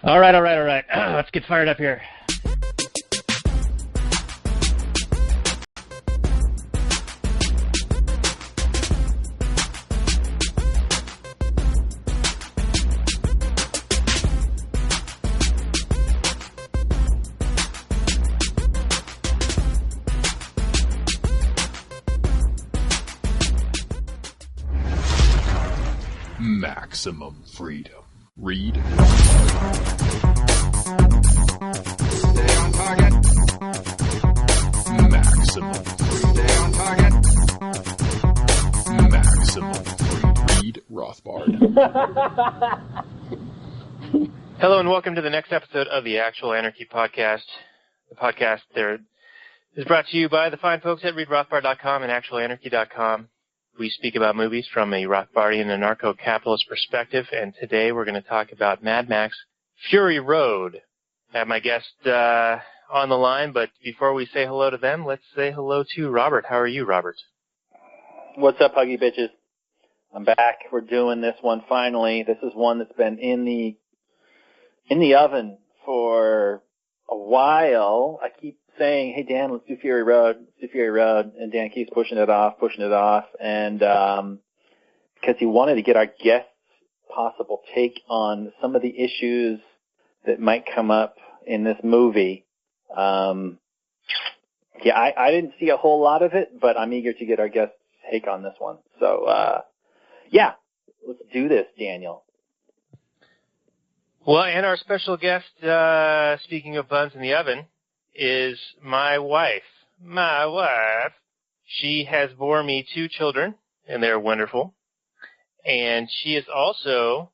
All right. Let's get fired up here. Maximum freedom. Read. Stay on target. Maximum freedom. Stay on target. Maximum freedom. Read Rothbard. Hello and welcome to the next episode of the Actual Anarchy podcast. The podcast there is brought to you by the fine folks at readrothbard.com and actualanarchy.com. We speak about movies from a Rothbardian Anarcho-capitalist perspective, and today we're going to talk about Mad Max Fury Road. I have my guest on the line, but before we say hello to them, let's say hello to Robert. How are you, Robert? What's up, huggy bitches? I'm back. We're doing this one finally. This is one that's been in the oven for a while. I keep saying, hey, Dan, let's do Fury Road, and Dan keeps pushing it off, and because he wanted to get our guests' possible take on some of the issues that might come up in this movie. I didn't see a whole lot of it, but I'm eager to get our guests' take on this one. So, let's do this, Daniel. Well, and our special guest, speaking of buns in the oven, is my wife. She has bore me 2 children, and they're wonderful. And she is also,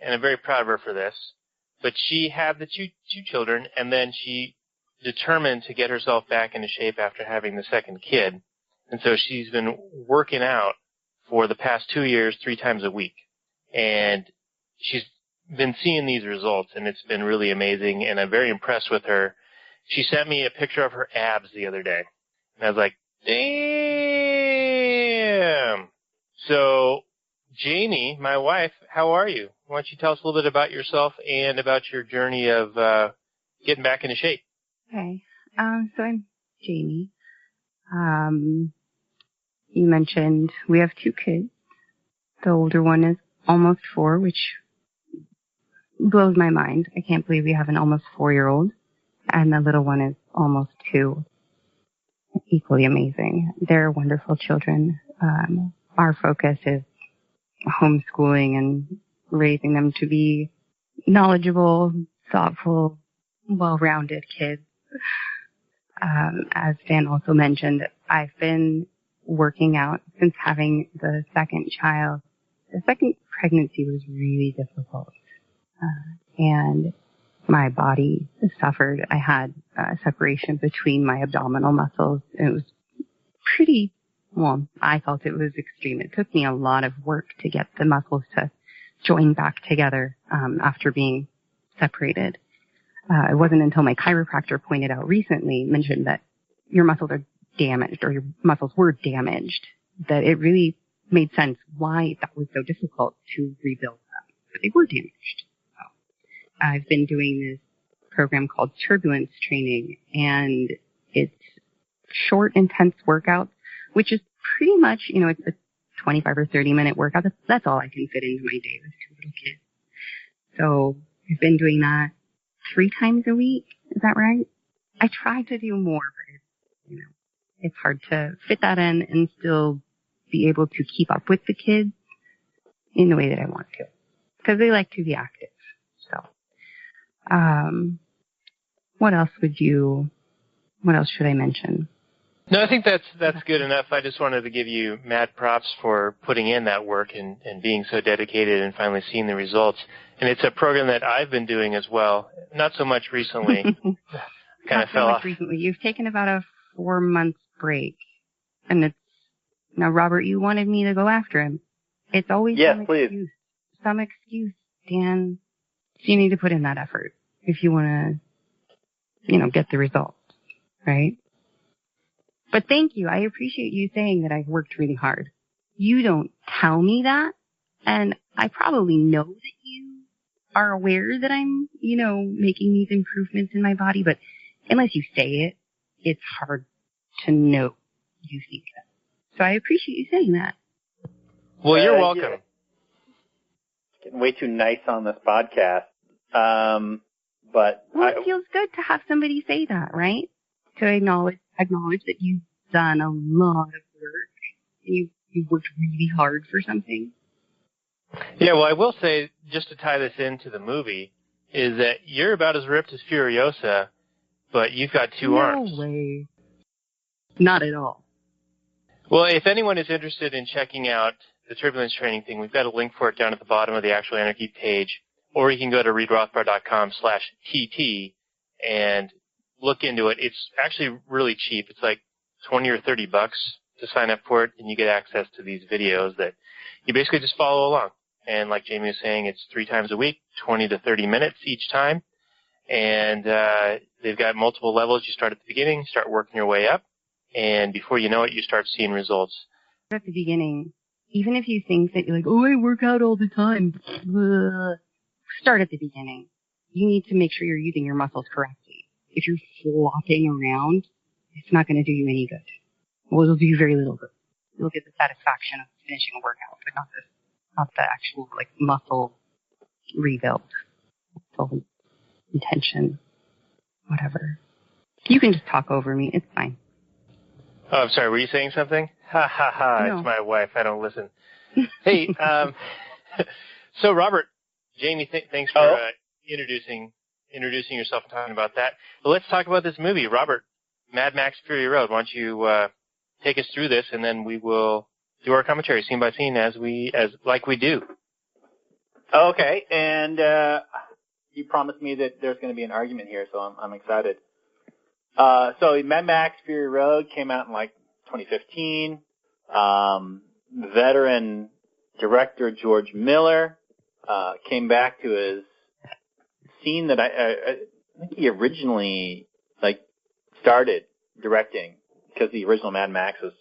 and I'm very proud of her for this, but she had the two children, and then she determined to get herself back into shape after having the second kid. And so she's been working out for the past 2 years, 3 times a week. And she's been seeing these results, and it's been really amazing, and I'm very impressed with her. She sent me a picture of her abs the other day, and I was like, damn. So, Jamie, my wife, how are you? Why don't you tell us a little bit about yourself and about your journey of getting back into shape? Okay. So I'm Jamie. You mentioned we have 2 kids. The older one is almost 4, which blows my mind. I can't believe we have an almost 4-year-old. And the little one is almost 2. Equally amazing. They're wonderful children. Our focus is homeschooling and raising them to be knowledgeable, thoughtful, well-rounded kids. As Dan also mentioned, I've been working out since having the second child. The second pregnancy was really difficult. And my body suffered. I had a separation between my abdominal muscles. It was I felt it was extreme. It took me a lot of work to get the muscles to join back together after being separated. It wasn't until my chiropractor mentioned that your muscles are damaged, or your muscles were damaged, that it really made sense why that was so difficult to rebuild them. But they were damaged. I've been doing this program called Turbulence Training, and it's short, intense workouts, which is pretty much, it's a 25 or 30-minute workout. That's all I can fit into my day with 2 little kids. So I've been doing that 3 times a week. Is that right? I try to do more, but it's hard to fit that in and still be able to keep up with the kids in the way that I want to, because they like to be active. So. What else should I mention? No, I think that's good enough. I just wanted to give you mad props for putting in that work and being so dedicated and finally seeing the results. And it's a program that I've been doing as well. Not so much recently. Kind of fell off. Recently. You've taken about a 4-month break. And now, Robert, you wanted me to go after him. It's always some excuse, Dan. So you need to put in that effort if you want to, get the results, right? But thank you. I appreciate you saying that I've worked really hard. You don't tell me that, and I probably know that you are aware that I'm, making these improvements in my body, but unless you say it, it's hard to know you think that. So I appreciate you saying that. Well, you're welcome. Getting way too nice on this podcast. But it feels good to have somebody say that, right? To acknowledge that you've done a lot of work and you worked really hard for something. Yeah, well, I will say, just to tie this into the movie, is that you're about as ripped as Furiosa, but you've got two arms. No way. Not at all. Well, if anyone is interested in checking out the Turbulence Training thing, we've got a link for it down at the bottom of the actual Anarchy page, or you can go to readrothbard.com/TT and look into it. It's actually really cheap. It's like $20 or $30 to sign up for it, and you get access to these videos that you basically just follow along. And like Jamie was saying, it's 3 times a week, 20 to 30 minutes each time. And they've got multiple levels. You start at the beginning, start working your way up, and before you know it, you start seeing results. At the beginning, even if you think that you're like, I work out all the time, start at the beginning. You need to make sure you're using your muscles correctly. If you're flopping around, it's not going to do you any good. Well, it'll do you very little good. You'll get the satisfaction of finishing a workout, but not the actual muscle rebuild, muscle intention, whatever. You can just talk over me. It's fine. Oh, I'm sorry. Were you saying something? Ha ha ha! No. It's my wife. I don't listen. Hey, so Robert, Jamie, thanks for introducing yourself and talking about that. But let's talk about this movie, Robert. Mad Max Fury Road. Why don't you take us through this, and then we will do our commentary scene by scene as we do. Okay, and you promised me that there's going to be an argument here, so I'm excited. So Mad Max Fury Road came out in 2015. Veteran director George Miller came back to his scene that I think he originally started directing, because the original Mad Max was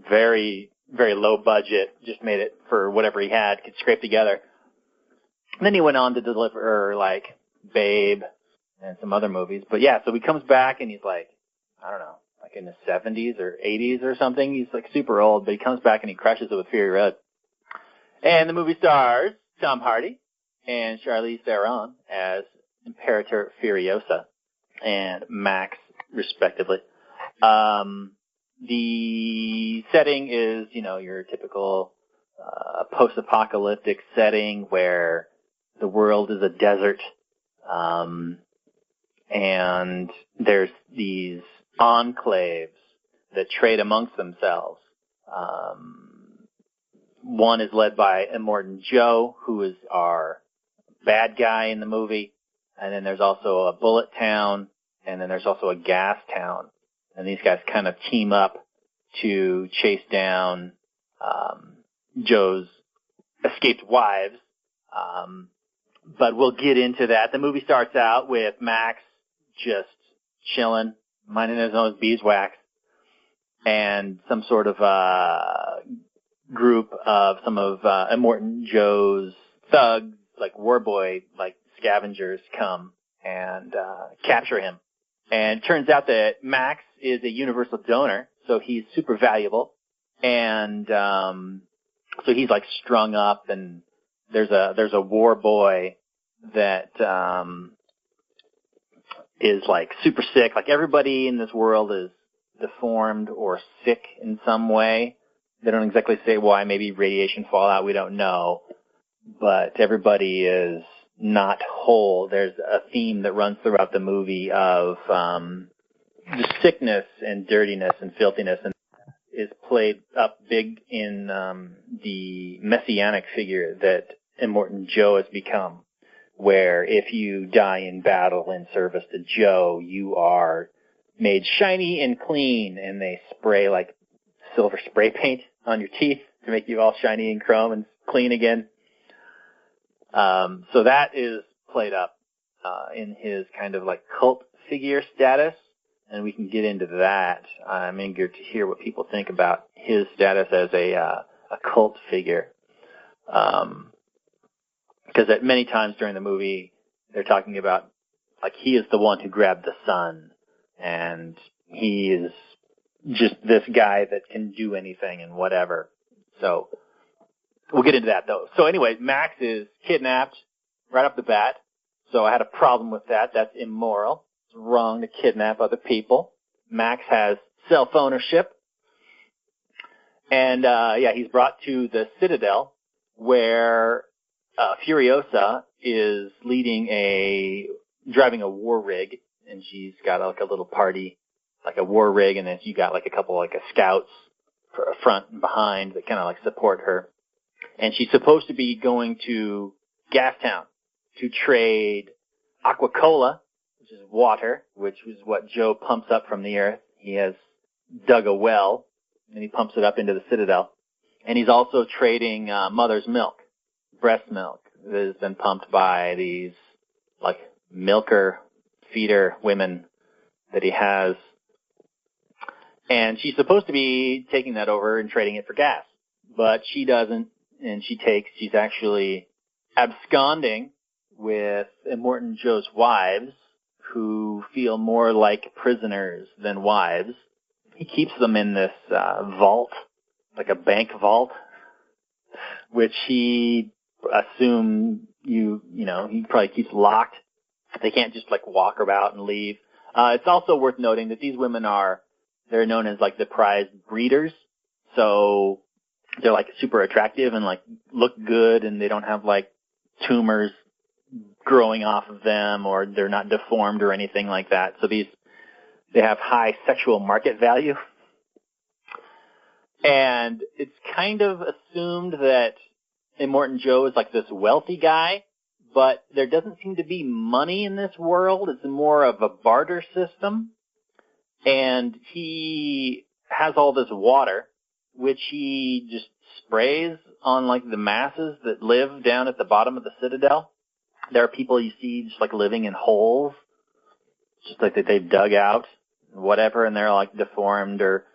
very, very low budget, just made it for whatever he had, could scrape together. And then he went on to deliver Babe and some other movies. But yeah, so he comes back and he's I don't know, in his 70s or 80s or something. He's super old, but he comes back and he crushes it with Fury Road. And the movie stars Tom Hardy and Charlize Theron as Imperator Furiosa and Max, respectively. The setting is, your typical post-apocalyptic setting where the world is a desert, and there's these enclaves that trade amongst themselves. One is led by Immortan Joe, who is our bad guy in the movie, and then there's also a bullet town, and then there's also a gas town. And these guys kind of team up to chase down Joe's escaped wives. But we'll get into that. The movie starts out with Max just chilling, minding his own beeswax, and some sort of group of some of Immortan Joe's thugs, war boy, scavengers, come and capture him. And it turns out that Max is a universal donor, so he's super valuable. And so he's strung up, and there's a war boy that is super sick. Everybody in this world is deformed or sick in some way. They don't exactly say why, maybe radiation fallout, we don't know. But everybody is not whole. There's a theme that runs throughout the movie of just sickness and dirtiness and filthiness, and is played up big in the messianic figure that Immortan Joe has become, where if you die in battle in service to Joe, you are made shiny and clean, and they spray silver spray paint on your teeth to make you all shiny and chrome and clean again. So that is played up in his kind of cult figure status, and we can get into that. I'm eager to hear what people think about his status as a cult figure, because Because at many times during the movie, they're talking about, like, he is the one who grabbed the sun, and he is just this guy that can do anything and whatever. So we'll get into that, though. So anyway, Max is kidnapped right off the bat. So I had a problem with that. That's immoral. It's wrong to kidnap other people. Max has self-ownership. And, he's brought to the Citadel where Furiosa is driving a war rig, and she's got like a little party, like a war rig, and then you got like a couple like a scouts for front and behind that kind of like support her. And she's supposed to be going to Gastown to trade aqua-cola, which is water, which is what Joe pumps up from the earth. He has dug a well, and he pumps it up into the Citadel. And he's also trading mother's milk, breast milk, that has been pumped by these like milker feeder women that he has. And she's supposed to be taking that over and trading it for gas, but she doesn't, and she's actually absconding with Immortan Joe's wives, who feel more like prisoners than wives. He keeps them in this vault, like a bank vault, which he he probably keeps locked. They can't just like walk about and leave. It's also worth noting that these women they're known as like the prized breeders. So they're like super attractive and like look good, and they don't have like tumors growing off of them, or they're not deformed or anything like that. So they have high sexual market value. And it's kind of assumed that Immortan Joe is like this wealthy guy, but there doesn't seem to be money in this world. It's more of a barter system. And he has all this water, which he just sprays on like the masses that live down at the bottom of the Citadel. There are people you see just like living in holes, just like that they've dug out, whatever, and they're like deformed or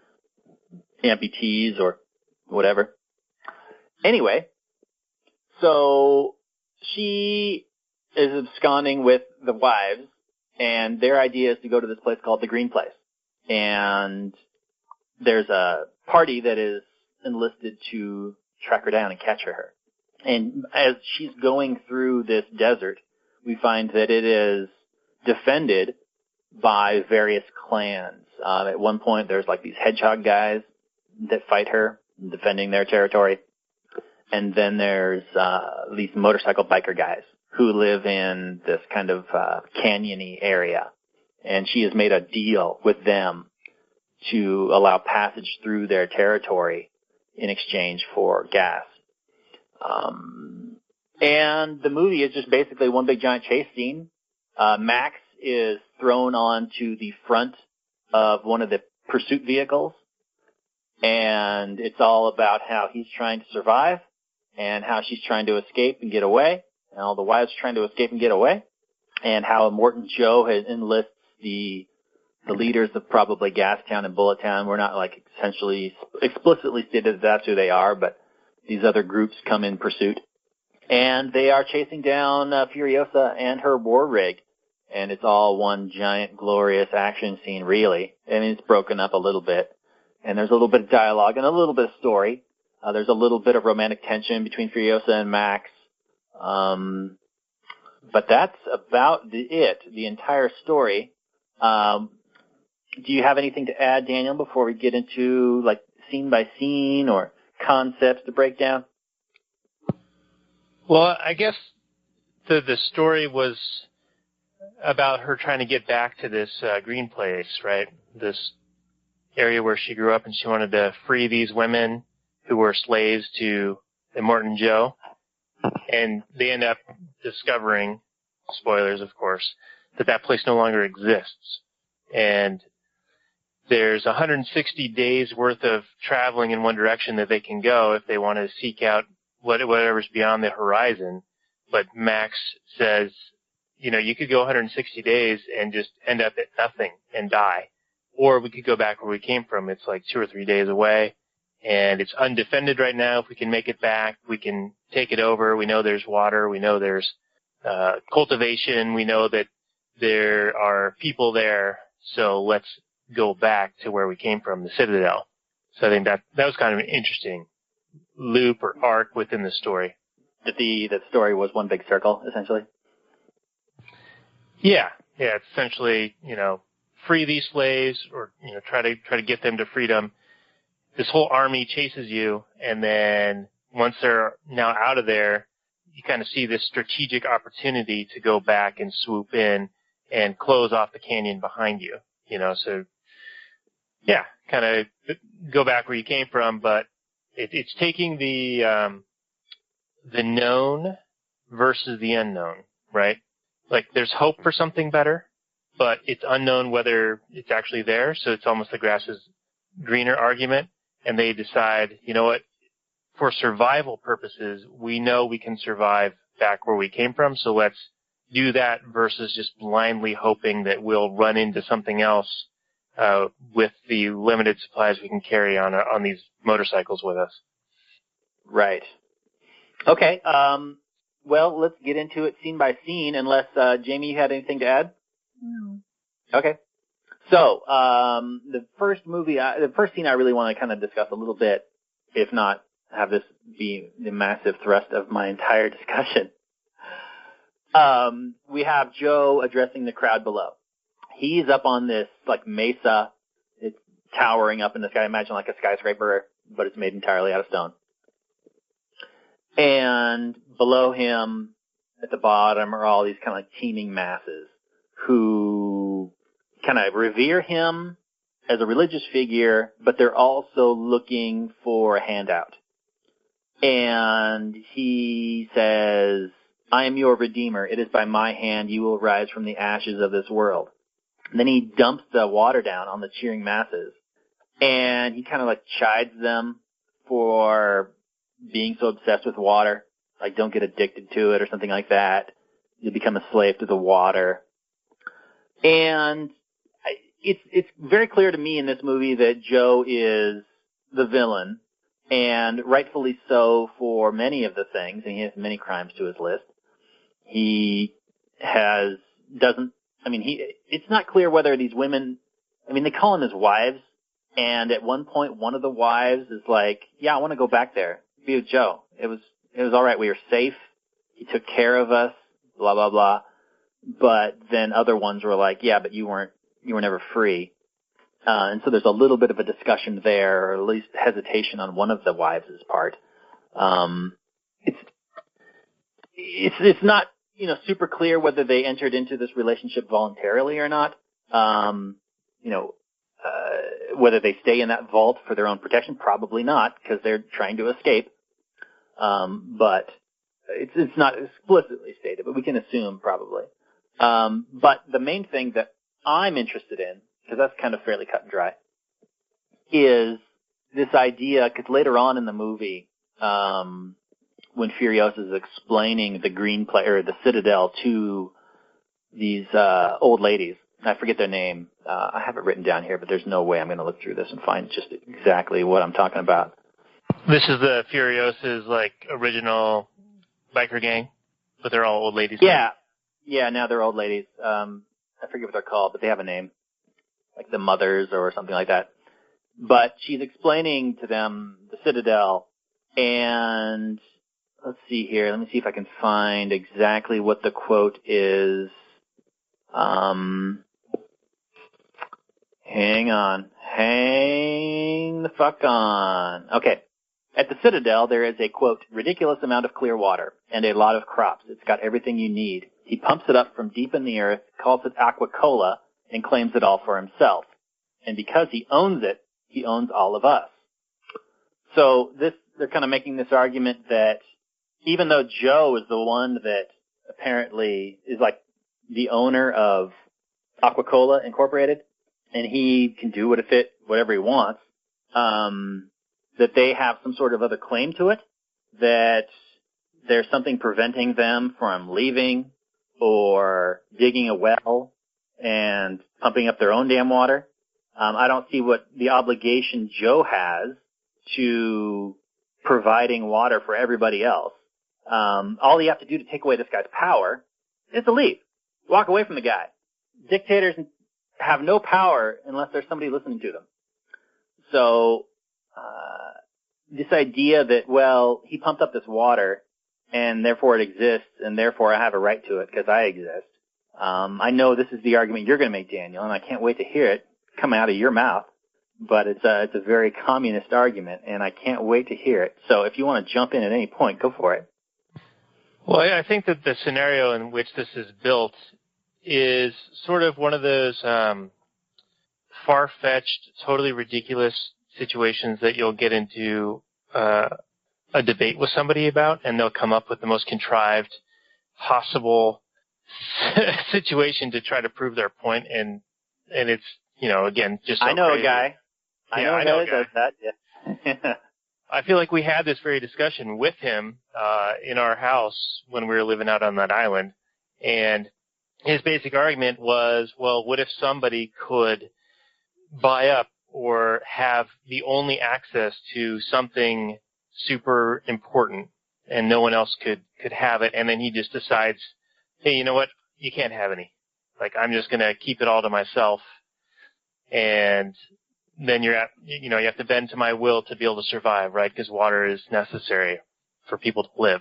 amputees or whatever. Anyway, so she is absconding with the wives, and their idea is to go to this place called the Green Place. And there's a party that is enlisted to track her down and capture her. And as she's going through this desert, we find that it is defended by various clans. At one point, there's like these hedgehog guys that fight her, defending their territory. And then there's these motorcycle biker guys who live in this kind of canyon-y area. And she has made a deal with them to allow passage through their territory in exchange for gas. And the movie is just basically one big giant chase scene. Max is thrown onto the front of one of the pursuit vehicles, and it's all about how he's trying to survive and how she's trying to escape and get away, and all the wives trying to escape and get away, and how Immortan Joe has enlists the leaders of probably Gastown and Bullettown. We're not like essentially explicitly stated that that's who they are, but these other groups come in pursuit. And they are chasing down Furiosa and her war rig. And it's all one giant glorious action scene, really. I mean, it's broken up a little bit. And there's a little bit of dialogue and a little bit of story. There's a little bit of romantic tension between Furiosa and Max. But that's about the entire story. Do you have anything to add, Daniel, before we get into like scene by scene or concepts to break down? Well, I guess the story was about her trying to get back to this green place, right? This area where she grew up, and she wanted to free these women who were slaves to Immortan Joe. And they end up discovering, spoilers of course, that place no longer exists. And there's 160 days worth of traveling in one direction that they can go if they want to seek out whatever's beyond the horizon. But Max says, you could go 160 days and just end up at nothing and die. Or we could go back where we came from. It's like 2 or 3 days away, and it's undefended right now. If we can make it back, we can take it over. We know there's water. We know there's cultivation. We know that there are people there. So let's go back to where we came from, the Citadel. So I think that was kind of an interesting loop or arc within the story. That the story was one big circle, essentially. Yeah, it's essentially, free these slaves or, try to get them to freedom. This whole army chases you, and then once they're now out of there, you kind of see this strategic opportunity to go back and swoop in and close off the canyon behind you, so yeah, kind of go back where you came from, but it's taking the known versus the unknown, right? Like there's hope for something better, but it's unknown whether it's actually there. So it's almost the grass is greener argument. And they decide, you know what, for survival purposes, we know we can survive back where we came from. So let's do that versus just blindly hoping that we'll run into something else with the limited supplies we can carry on these motorcycles with us. Right. Okay. Well, let's get into it scene by scene, unless, Jamie, you had anything to add? No. Okay. So, the first scene I really want to kind of discuss a little bit, if not have this be the massive thrust of my entire discussion. We have Joe addressing the crowd below. He's up on this, mesa. It's towering up in the sky. Imagine like a skyscraper, but it's made entirely out of stone. And below him, at the bottom, are all these kind of teeming masses who kind of revere him as a religious figure, but they're also looking for a handout. And he says, "I am your redeemer. It is by my hand you will rise from the ashes of this world." And then he dumps the water down on the cheering masses. And he kind of chides them for being so obsessed with water. Don't get addicted to it or something like that. You become a slave to the water. And it's very clear to me in this movie that Joe is the villain, and rightfully so for many of the things, and he has many crimes to his list. It's not clear whether these women, they call them his wives, and at one point one of the wives is like, "Yeah, I want to go back there, be with Joe. It was all right. We were safe. He took care of us, blah, blah, blah." But then other ones were like, "Yeah, but you were never free." And so there's a little bit of a discussion there, or at least hesitation on one of the wives' part. It's not, super clear whether they entered into this relationship voluntarily or not. Whether they stay in that vault for their own protection, probably not, because they're trying to escape. But it's not explicitly stated, but we can assume probably. But the main thing that I'm interested in, because that's kind of fairly cut and dry, is this idea, because later on in the movie, when Furiosa is explaining the the Citadel to these old ladies, and I forget their name. I have it written down here, but there's no way I'm going to look through this and find just exactly what I'm talking about. This is the Furiosa's original biker gang, but they're all old ladies. Yeah. Yeah, now they're old ladies. I forget what they're called, but they have a name, like the Mothers or something like that. But she's explaining to them the Citadel, and let's see here. Let me see if I can find exactly what the quote is. Hang on. Hang the fuck on. Okay. At the Citadel, there is a, quote, ridiculous amount of clear water and a lot of crops. It's got everything you need. He pumps it up from deep in the earth, calls it aqua-cola, and claims it all for himself. And because he owns it, he owns all of us. So they're kind of making this argument that even though Joe is the one that apparently is like the owner of Aqua-Cola Incorporated, and he can do with it whatever he wants, that they have some sort of other claim to it, that there's something preventing them from leaving or digging a well and pumping up their own damn water. I don't see what the obligation Joe has to providing water for everybody else. All you have to do to take away this guy's power is to leave. Walk away from the guy. Dictators have no power unless there's somebody listening to them. So, this idea that, well, he pumped up this water and therefore it exists and therefore I have a right to it because I exist. I know this is the argument you're going to make, Daniel, and I can't wait to hear it coming out of your mouth. But it's a very communist argument, and I can't wait to hear it. So if you want to jump in at any point, go for it. Well, I think that the scenario in which this is built is sort of one of those far-fetched, totally ridiculous situations that you'll get into a debate with somebody about, and they'll come up with the most contrived possible situation to try to prove their point, and it's, again, just so I know crazy. a guy. I know a guy that does that. Yeah. I feel like we had this very discussion with him in our house when we were living out on that island, and his basic argument was, well, what if somebody could buy up or have the only access to something super important and no one else could have it, and then he just decides, hey, you know what, you can't have any. Like, I'm just going to keep it all to myself, and then you have to bend to my will to be able to survive, right? Because water is necessary for people to live.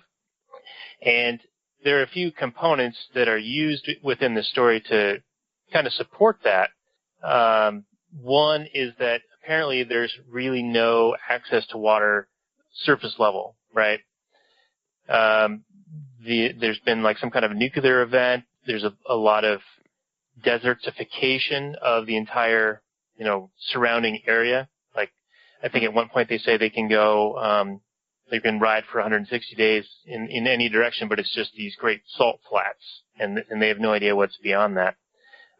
And there are a few components that are used within the story to kind of support that. One is that apparently there's really no access to water surface level, right? There's been like some kind of nuclear event. There's a lot of desertification of the entire surrounding area. Like, I think at one point they say they can go, they can ride for 160 days in any direction, but it's just these great salt flats, and they have no idea what's beyond that.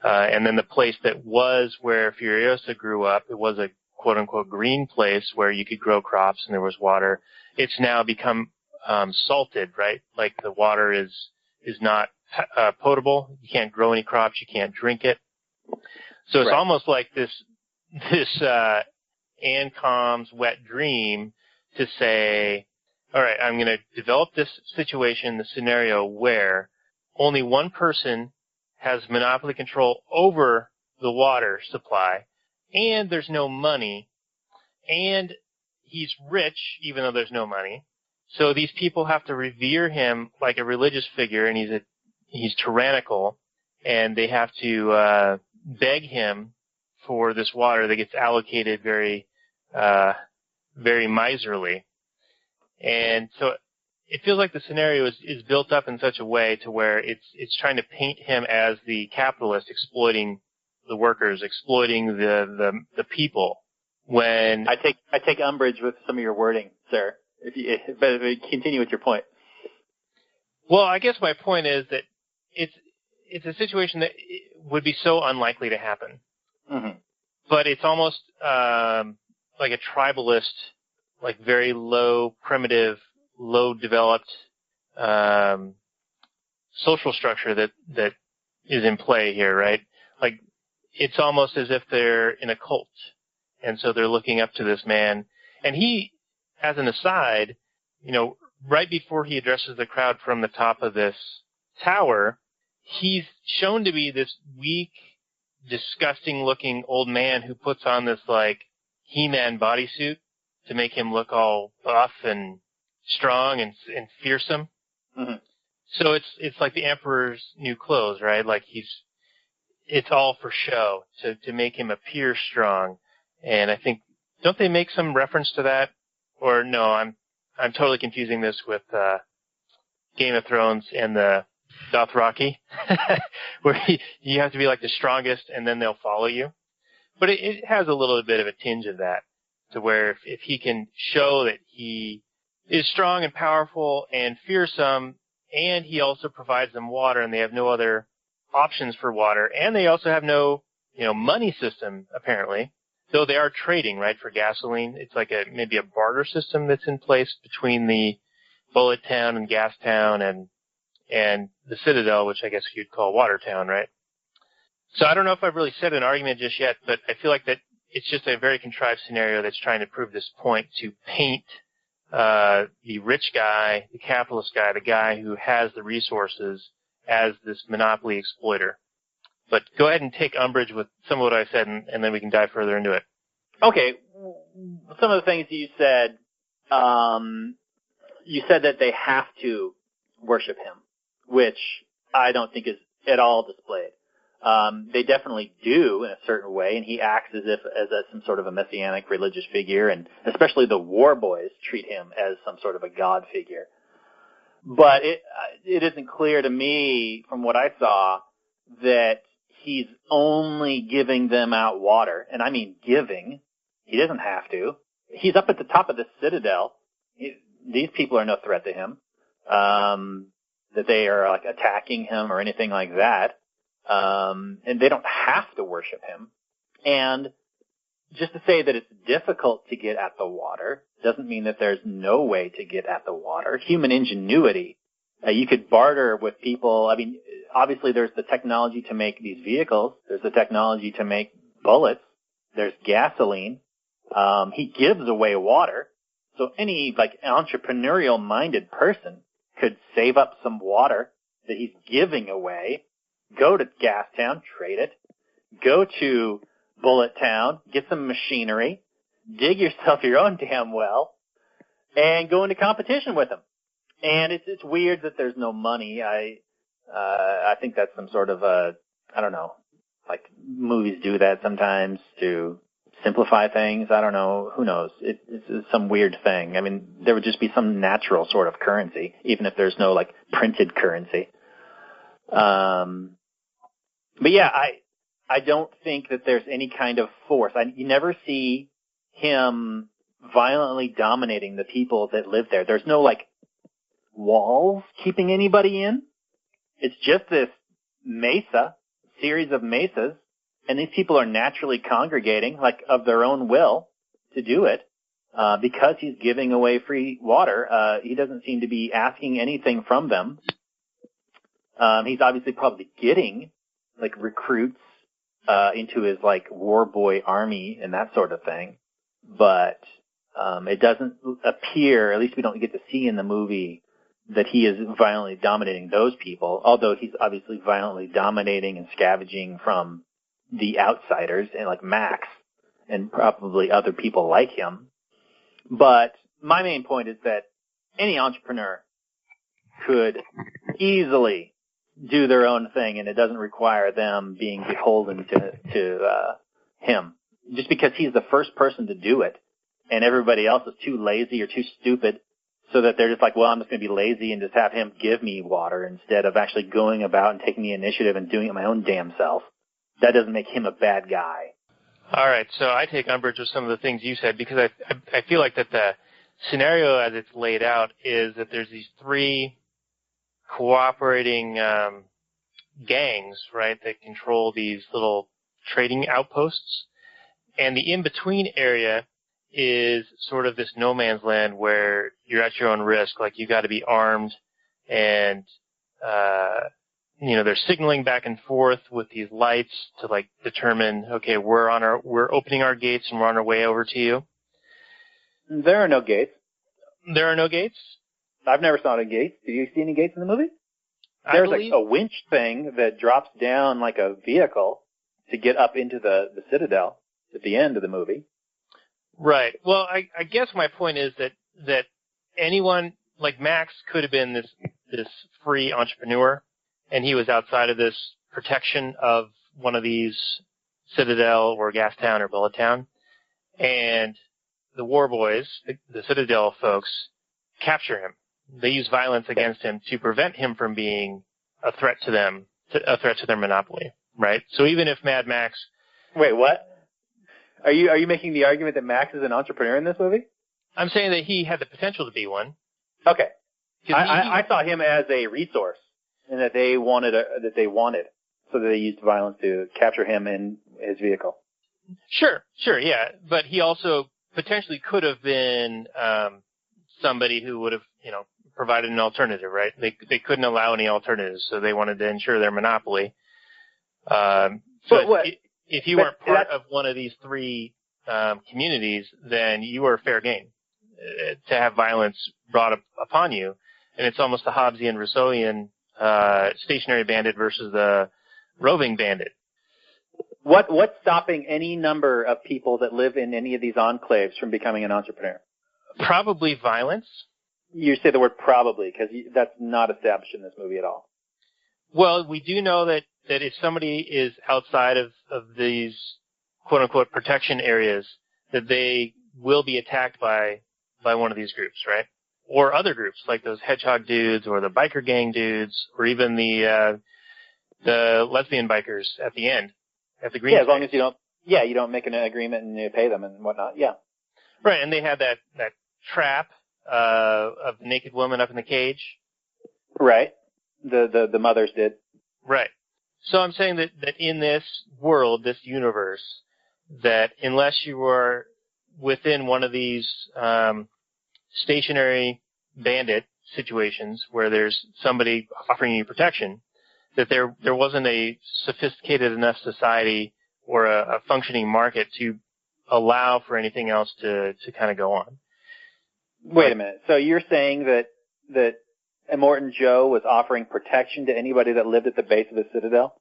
And then the place that was where Furiosa grew up, it was a quote-unquote green place where you could grow crops and there was water. It's now become salted, right? Like, the water is not potable. You can't grow any crops. You can't drink it. So it's almost like this ANCOM's wet dream to say, all right, I'm going to develop this situation, the scenario where only one person has monopoly control over the water supply, and there's no money, and he's rich even though there's no money. So these people have to revere him like a religious figure, and he's tyrannical, and they have to beg him for this water that gets allocated very, very miserly. And so it feels like the scenario is built up in such a way to where it's trying to paint him as the capitalist exploiting the workers, exploiting the people. When I take umbrage with some of your wording, sir. But continue with your point. Well, I guess my point is that it's a situation that would be so unlikely to happen. Mm-hmm. But it's almost like a tribalist, like very low, primitive, low developed social structure that is in play here, right? Like, it's almost as if they're in a cult, and so they're looking up to this man. And he, as an aside, right before he addresses the crowd from the top of this tower, he's shown to be this weak, disgusting-looking old man who puts on this, like, He-Man bodysuit to make him look all buff and strong and fearsome. Mm-hmm. So it's like the emperor's new clothes, right? Like, it's all for show to make him appear strong. And I think, don't they make some reference to that? Or no, I'm totally confusing this with Game of Thrones and the Dothraki, where you have to be like the strongest and then they'll follow you. But it has a little bit of a tinge of that, to where if he can show that he is strong and powerful and fearsome, and he also provides them water, and they have no other options for water, and they also have no money system apparently, though they are trading, right, for gasoline. It's like maybe a barter system that's in place between the Bullet Town and Gas Town and the Citadel, which I guess you'd call Watertown, right? So I don't know if I've really said an argument just yet, but I feel like that it's just a very contrived scenario that's trying to prove this point to paint the rich guy, the capitalist guy, the guy who has the resources as this monopoly exploiter. But go ahead and take umbrage with some of what I said, and then we can dive further into it. Okay. Some of the things you said that they have to worship him, which I don't think is at all displayed. They definitely do in a certain way, and he acts as some sort of a messianic religious figure, and especially the war boys treat him as some sort of a god figure. But it isn't clear to me from what I saw that he's only giving them out water, and I mean giving. He doesn't have to. He's up at the top of the citadel. These people are no threat to him, that they are like attacking him or anything like that. And they don't have to worship him. And just to say that it's difficult to get at the water doesn't mean that there's no way to get at the water. Human ingenuity. You could barter with people. I mean, obviously there's the technology to make these vehicles. There's the technology to make bullets. There's gasoline. He gives away water. So any like entrepreneurial minded person could save up some water that he's giving away, go to Gastown, trade it, go to Bullet Town, get some machinery, dig yourself your own damn well, and go into competition with him. And it's weird that there's no money. I think that's some sort of I don't know, like movies do that sometimes to simplify things. I don't know. Who knows? It's some weird thing. I mean, there would just be some natural sort of currency, even if there's no like printed currency. But yeah, I don't think that there's any kind of force. You never see him violently dominating the people that live there. There's no like walls keeping anybody in. It's just this series of mesas, and these people are naturally congregating, like of their own will, to do it, because he's giving away free water. He doesn't seem to be asking anything from them. He's obviously probably getting like recruits into his like war boy army and that sort of thing, but it doesn't appear, at least we don't get to see in the movie, that he is violently dominating those people, although he's obviously violently dominating and scavenging from the outsiders and like Max and probably other people like him. But my main point is that any entrepreneur could easily do their own thing, and it doesn't require them being beholden to him. Just because he's the first person to do it, and everybody else is too lazy or too stupid, so that they're just like, well, I'm just going to be lazy and just have him give me water instead of actually going about and taking the initiative and doing it my own damn self. That doesn't make him a bad guy. All right, so I take umbrage with some of the things you said, because I feel like that the scenario as it's laid out is that there's these three cooperating gangs, right, that control these little trading outposts. And the in-between area is sort of this no man's land where you're at your own risk. Like, you got to be armed, and they're signaling back and forth with these lights to like determine, okay, we're opening our gates and we're on our way over to you. There are no gates. There are no gates? I've never saw any gates. Did you see any gates in the movie? There's like a winch thing that drops down like a vehicle to get up into the citadel at the end of the movie. Right. Well, I guess my point is that anyone like Max could have been this free entrepreneur, and he was outside of this protection of one of these Citadel or Gastown or Bullet Town, and the war boys, the Citadel folks, capture him. They use violence against him to prevent him from being a threat to them, a threat to their monopoly, right? So even if Mad Max... Wait, what? Are you making the argument that Max is an entrepreneur in this movie? I'm saying that he had the potential to be one. Okay. I saw him as a resource, and that they wanted, so that they used violence to capture him in his vehicle. Sure, yeah. But he also potentially could have been somebody who would have, provided an alternative, right? They couldn't allow any alternatives, so they wanted to ensure their monopoly. If you weren't part of one of these three communities, then you are fair game to have violence brought upon you. And it's almost the Hobbesian, Rousseauian stationary bandit versus the roving bandit. What's stopping any number of people that live in any of these enclaves from becoming an entrepreneur? Probably violence. You say the word probably because that's not established in this movie at all. Well, we do know that if somebody is outside of these quote-unquote protection areas, that they will be attacked by one of these groups, right? Or other groups like those hedgehog dudes or the biker gang dudes or even the lesbian bikers at the end, at the green space. As long as you don't make an agreement and you pay them and whatnot, yeah. Right, and they had that trap of the naked woman up in the cage. Right. The mothers did. Right. So I'm saying that in this world, this universe, that unless you are within one of these stationary bandit situations where there's somebody offering you protection, that there wasn't a sophisticated enough society or a functioning market to allow for anything else to kind of go on. Wait a minute. So you're saying that Immortan Joe was offering protection to anybody that lived at the base of the Citadel?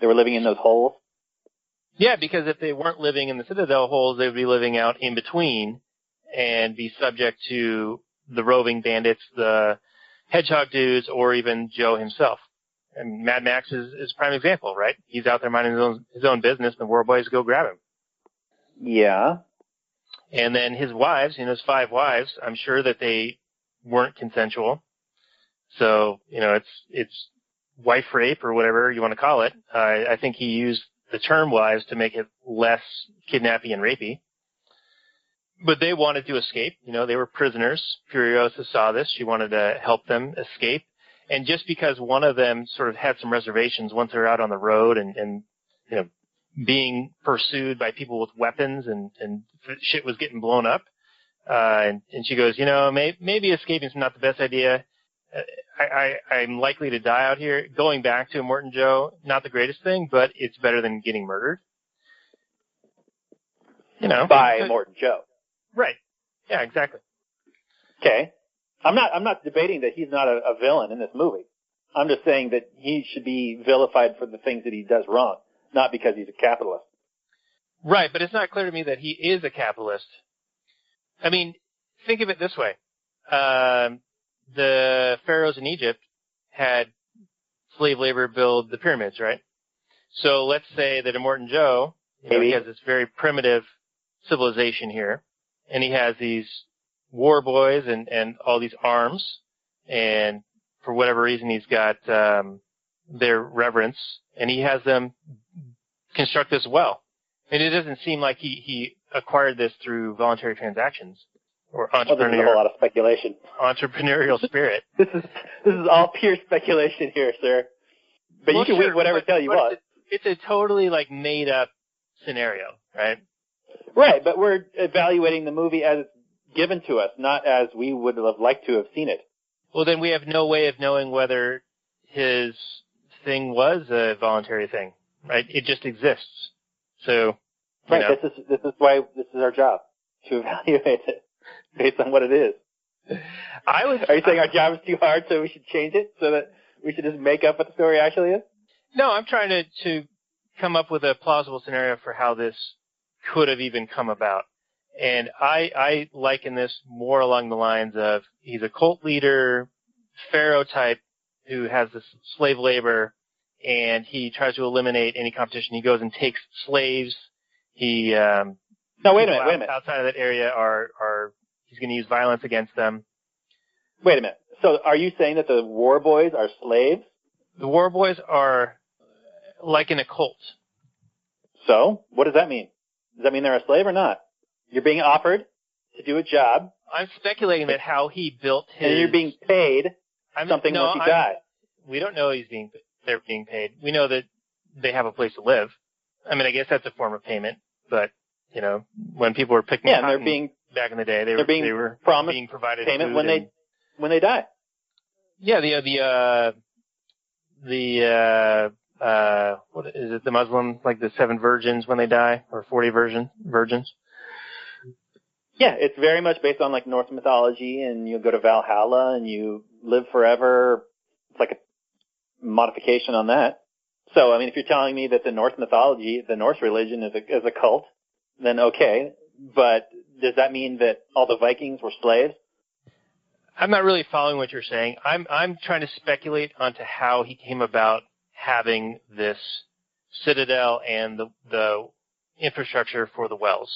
They were living in those holes? Yeah, because if they weren't living in the Citadel holes, they would be living out in between and be subject to the roving bandits, the hedgehog dudes, or even Joe himself. And Mad Max is a prime example, right? He's out there minding his own business, and the war boys go grab him. Yeah. And then his wives, his 5 wives, I'm sure that they weren't consensual. So, it's wife rape or whatever you want to call it. I think he used the term wives to make it less kidnappy and rapey. But they wanted to escape. They were prisoners. Furiosa saw this. She wanted to help them escape. And just because one of them sort of had some reservations once they're out on the road and being pursued by people with weapons and shit was getting blown up, and she goes, maybe escaping is not the best idea. I'm likely to die out here. Going back to Immortan Joe, not the greatest thing, but it's better than getting murdered. By Immortan Joe. Right. Yeah, exactly. Okay. I'm not debating that he's not a villain in this movie. I'm just saying that he should be vilified for the things that he does wrong, not because he's a capitalist. Right, but it's not clear to me that he is a capitalist. I mean, think of it this way. The pharaohs in Egypt had slave labor build the pyramids, right? So let's say that Immortan Joe, he has this very primitive civilization here, and he has these war boys and all these arms, and for whatever reason he's got their reverence, and he has them construct this well. And it doesn't seem like he acquired this through voluntary transactions or This is a whole lot of speculation. Entrepreneurial spirit. This is all pure speculation here, sir. But you can read whatever tell you want. It's a totally made up scenario, right? Right, but we're evaluating the movie as it's given to us, not as we would have liked to have seen it. Well, then we have no way of knowing whether his thing was a voluntary thing, right? It just exists. So, right. This is why this is our job, to evaluate it based on what it is. Are you saying our job is too hard, so we should change it, so that we should just make up what the story actually is? No, I'm trying to come up with a plausible scenario for how this could have even come about. And I liken this more along the lines of he's a cult leader, pharaoh type, who has this slave labor, and he tries to eliminate any competition. He goes and takes slaves. He no, wait a minute. Outside of that area are he's going to use violence against them. Wait a minute. So are you saying that the war boys are slaves? The war boys are like in a cult. So what does that mean? Does that mean they're a slave or not? You're being offered to do a job. I'm speculating that how he built his... And you're being paid something once you die. We don't know they're being paid. We know that they have a place to live. I mean, I guess that's a form of payment. But, when people were picking cotton back in the day, they were being provided payment food when they die. Yeah, what is it, the Muslim, the 7 virgins when they die, or 40 virgins? Yeah, it's very much based on like Norse mythology, and you go to Valhalla and you live forever. It's like a modification on that. So, I mean, if you're telling me that the Norse mythology, the Norse religion is a cult, then okay. But does that mean that all the Vikings were slaves? I'm not really following what you're saying. I'm trying to speculate onto how he came about having this citadel and the infrastructure for the wells.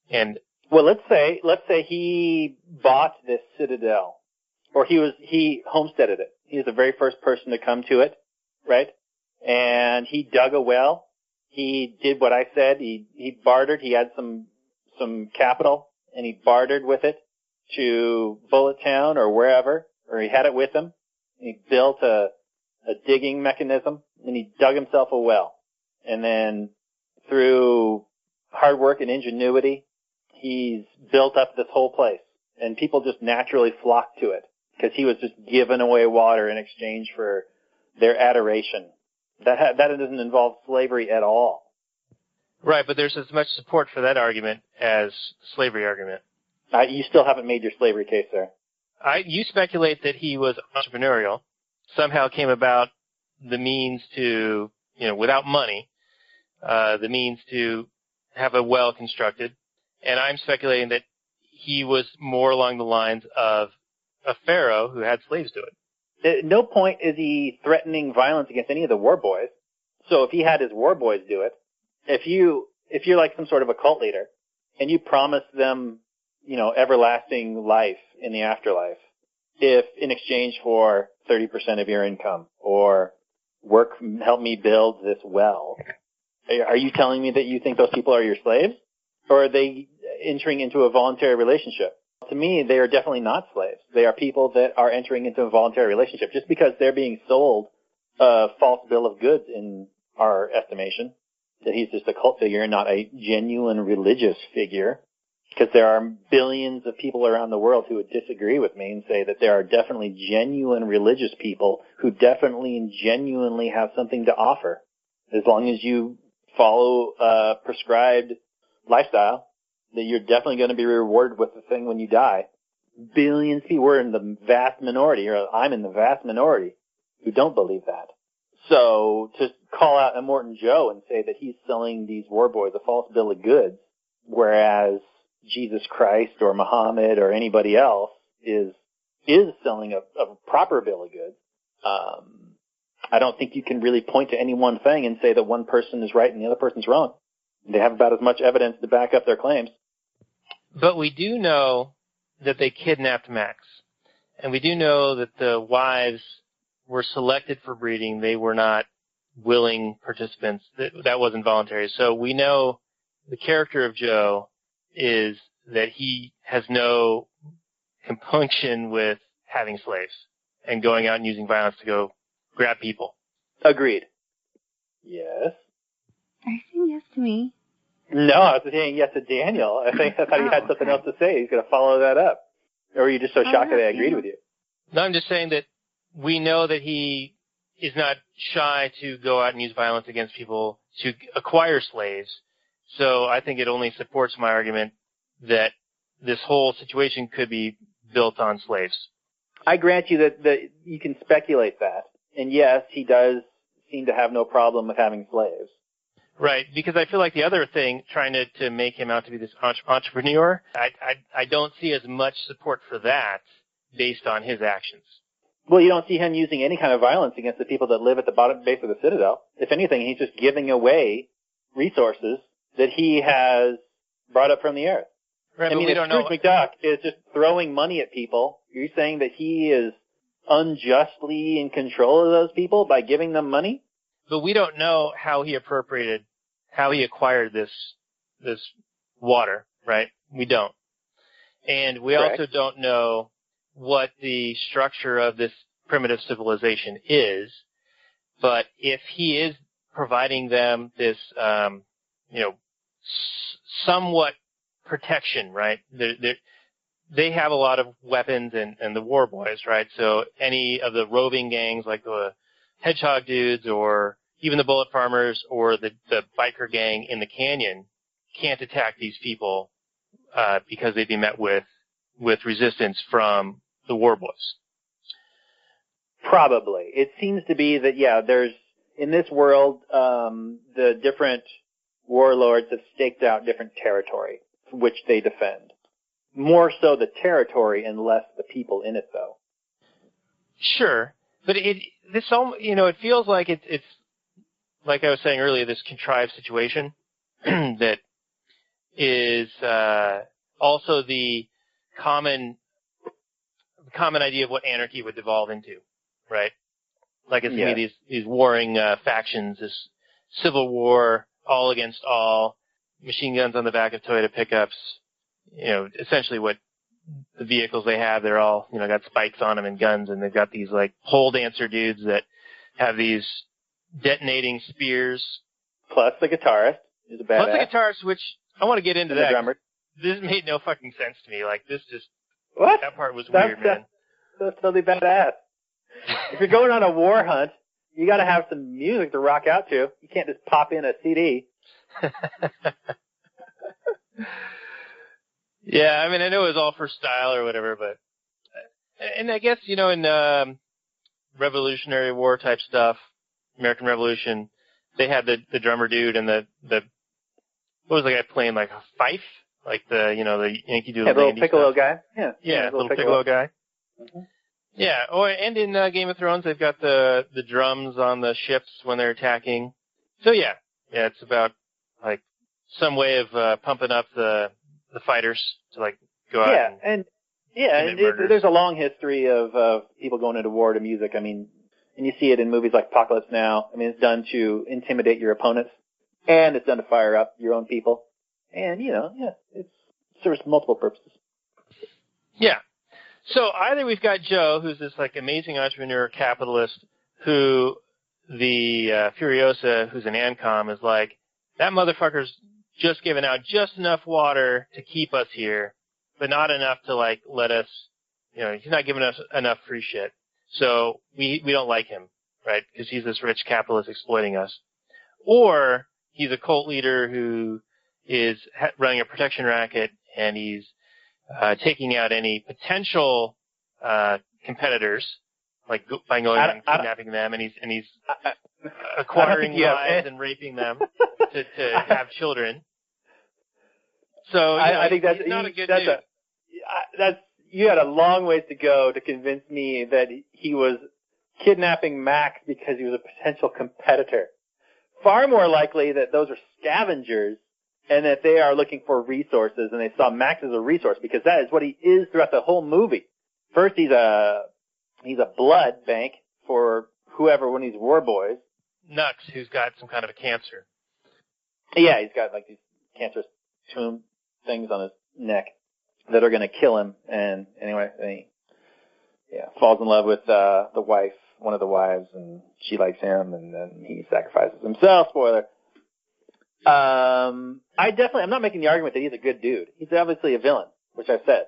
And well, let's say he bought this citadel, or he homesteaded it. He was the very first person to come to it, right? And he dug a well. He did what I said. He bartered. He had some capital, and he bartered with it to Bullet Town or wherever, or he had it with him. And he built a digging mechanism, and he dug himself a well. And then through hard work and ingenuity, he's built up this whole place. And people just naturally flocked to it because he was just giving away water in exchange for their adoration. That doesn't involve slavery at all. Right, but there's as much support for that argument as slavery argument. You still haven't made your slavery case, sir. You speculate that he was entrepreneurial, somehow came about the means to, without money, the means to have a well constructed. And I'm speculating that he was more along the lines of a pharaoh who had slaves do it. At no point is he threatening violence against any of the war boys. So if he had his war boys do it, if you're like some sort of a cult leader and you promise them, everlasting life in the afterlife, if in exchange for 30% of your income or help me build this well, are you telling me that you think those people are your slaves? Or are they entering into a voluntary relationship? To me, they are definitely not slaves. They are people that are entering into a voluntary relationship. Just because they're being sold a false bill of goods in our estimation, that he's just a cult figure and not a genuine religious figure, because there are billions of people around the world who would disagree with me and say that there are definitely genuine religious people who definitely and genuinely have something to offer. As long as you follow a prescribed lifestyle, that you're definitely going to be rewarded with the thing when you die. Billions of people, we're in the vast minority, or I'm in the vast minority, who don't believe that. So to call out Immortan Joe and say that he's selling these war boys a false bill of goods, whereas Jesus Christ or Muhammad or anybody else is selling a proper bill of goods, I don't think you can really point to any one thing and say that one person is right and the other person's wrong. They have about as much evidence to back up their claims. But we do know that they kidnapped Max. And we do know that the wives were selected for breeding. They were not willing participants. That wasn't voluntary. So we know the character of Joe is that he has no compunction with having slaves and going out and using violence to go grab people. Agreed. Yes. Are you saying yes to me? No, I was saying yes to Daniel. I think I thought he had something else to say. He's going to follow that up. Or were you just so shocked that I agreed with you? No, I'm just saying that we know that he is not shy to go out and use violence against people to acquire slaves. So I think it only supports my argument that this whole situation could be built on slaves. I grant you that you can speculate that. And yes, he does seem to have no problem with having slaves. Right, because I feel like the other thing, trying to make him out to be this entrepreneur, I don't see as much support for that based on his actions. Well, you don't see him using any kind of violence against the people that live at the bottom base of the Citadel. If anything, he's just giving away resources that he has brought up from the earth. Right, I mean, if Scrooge McDuck is just throwing money at people, you're saying that he is unjustly in control of those people by giving them money? But we don't know how he acquired this water, right? We don't. And we Correct. also don't know what the structure of this primitive civilization is. But if he is providing them this, somewhat protection, right? They have a lot of weapons and the war boys, right? So any of the roving gangs like the hedgehog dudes or even the bullet farmers or the biker gang in the canyon can't attack these people because they'd be met with resistance from the war boys. Probably. It seems to be that, there's, in this world, the different warlords have staked out different territory which they defend. More so the territory and less the people in it, though. Sure, but it feels like it's like I was saying earlier, this contrived situation that is also the common idea of what anarchy would devolve into, right? Like it's going to be these warring factions, this civil war, all against all, machine guns on the back of Toyota pickups, essentially what the vehicles they have, they're all, got spikes on them and guns, and they've got these like pole dancer dudes that have these detonating spears. Plus the guitarist is a badass. Plus the guitarist, which I want to get into and that. The drummer. This made no fucking sense to me. Like this just, what? That part was weird, man. That's totally badass. If you're going on a war hunt, you got to have some music to rock out to. You can't just pop in a CD. Yeah, I mean, I know it was all for style or whatever, but, and I guess, in Revolutionary War type stuff, American Revolution, they had the drummer dude and the what was the guy playing, like a fife? Like the Yankee Doodle Dandy stuff. Little piccolo guy. Yeah, little piccolo guy. Mm-hmm. Yeah, and in Game of Thrones, they've got the drums on the ships when they're attacking. So yeah, it's about like some way of pumping up the fighters to like go out. And there's a long history of people going into war to music. I mean, and you see it in movies like Apocalypse Now. I mean, it's done to intimidate your opponents, and it's done to fire up your own people. And it serves multiple purposes. Yeah. So either we've got Joe, who's this like amazing entrepreneur capitalist, who the Furiosa, who's an ANCOM, is like, that motherfucker's just giving out just enough water to keep us here, but not enough to like let us, he's not giving us enough free shit. So we don't like him, right? Because he's this rich capitalist exploiting us. Or he's a cult leader who is running a protection racket, and he's taking out any potential competitors, like by going and kidnapping them, and he's acquiring wives and raping them to have children. So I think that's not a good dude. You had a long ways to go to convince me that he was kidnapping Max because he was a potential competitor. Far more likely that those are scavengers and that they are looking for resources, and they saw Max as a resource, because that is what he is throughout the whole movie. First, he's a blood bank for whoever, one of these war boys. Nux, who's got some kind of a cancer. Yeah, he's got like these cancerous tomb things on his neck that are going to kill him. And anyway, he falls in love with the wife, one of the wives, and she likes him, and then he sacrifices himself. Spoiler. I'm not making the argument that he's a good dude. He's obviously a villain, which I've said.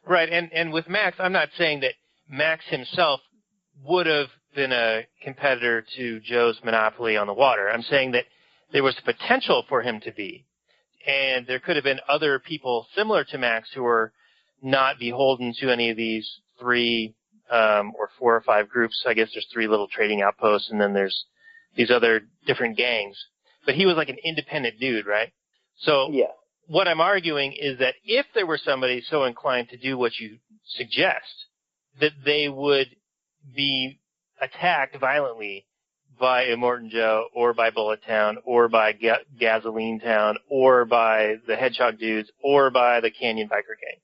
Right, and with Max, I'm not saying that Max himself would have been a competitor to Joe's monopoly on the water. I'm saying that there was potential for him to be, and there could have been other people similar to Max who were not beholden to any of these three or four or five groups. I guess there's three little trading outposts, and then there's these other different gangs. But he was like an independent dude, right? So what I'm arguing is that if there were somebody so inclined to do what you suggest, that they would be attacked violently by Immortan Joe, or by Bullet Town, or by Gasoline Town, or by the Hedgehog dudes, or by the Canyon Biker Gang.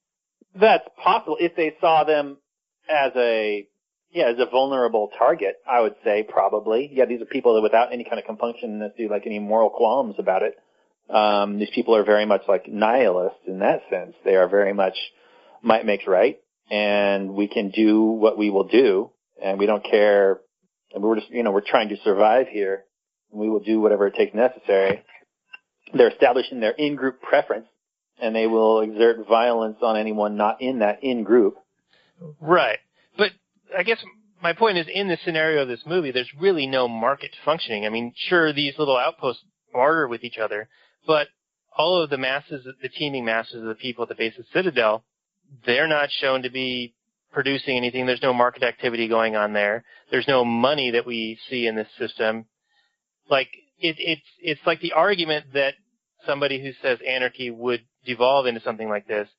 That's possible if they saw them as a vulnerable target. I would say probably. Yeah, these are people that without any kind of compunction, that do like any moral qualms about it. These people are very much like nihilists in that sense. They are very much might makes right, and we can do what we will do, and we don't care. And we're just, we're trying to survive here. And we will do whatever it takes necessary. They're establishing their in-group preference, and they will exert violence on anyone not in that in-group. Right. But I guess my point is, in the scenario of this movie, there's really no market functioning. I mean, sure, these little outposts barter with each other, but all of the masses, the teeming masses of the people at the base of Citadel, they're not shown to be producing anything. There's no market activity going on there. There's no money that we see in this system. Like, it's like the argument that somebody who says anarchy would devolve into something like this,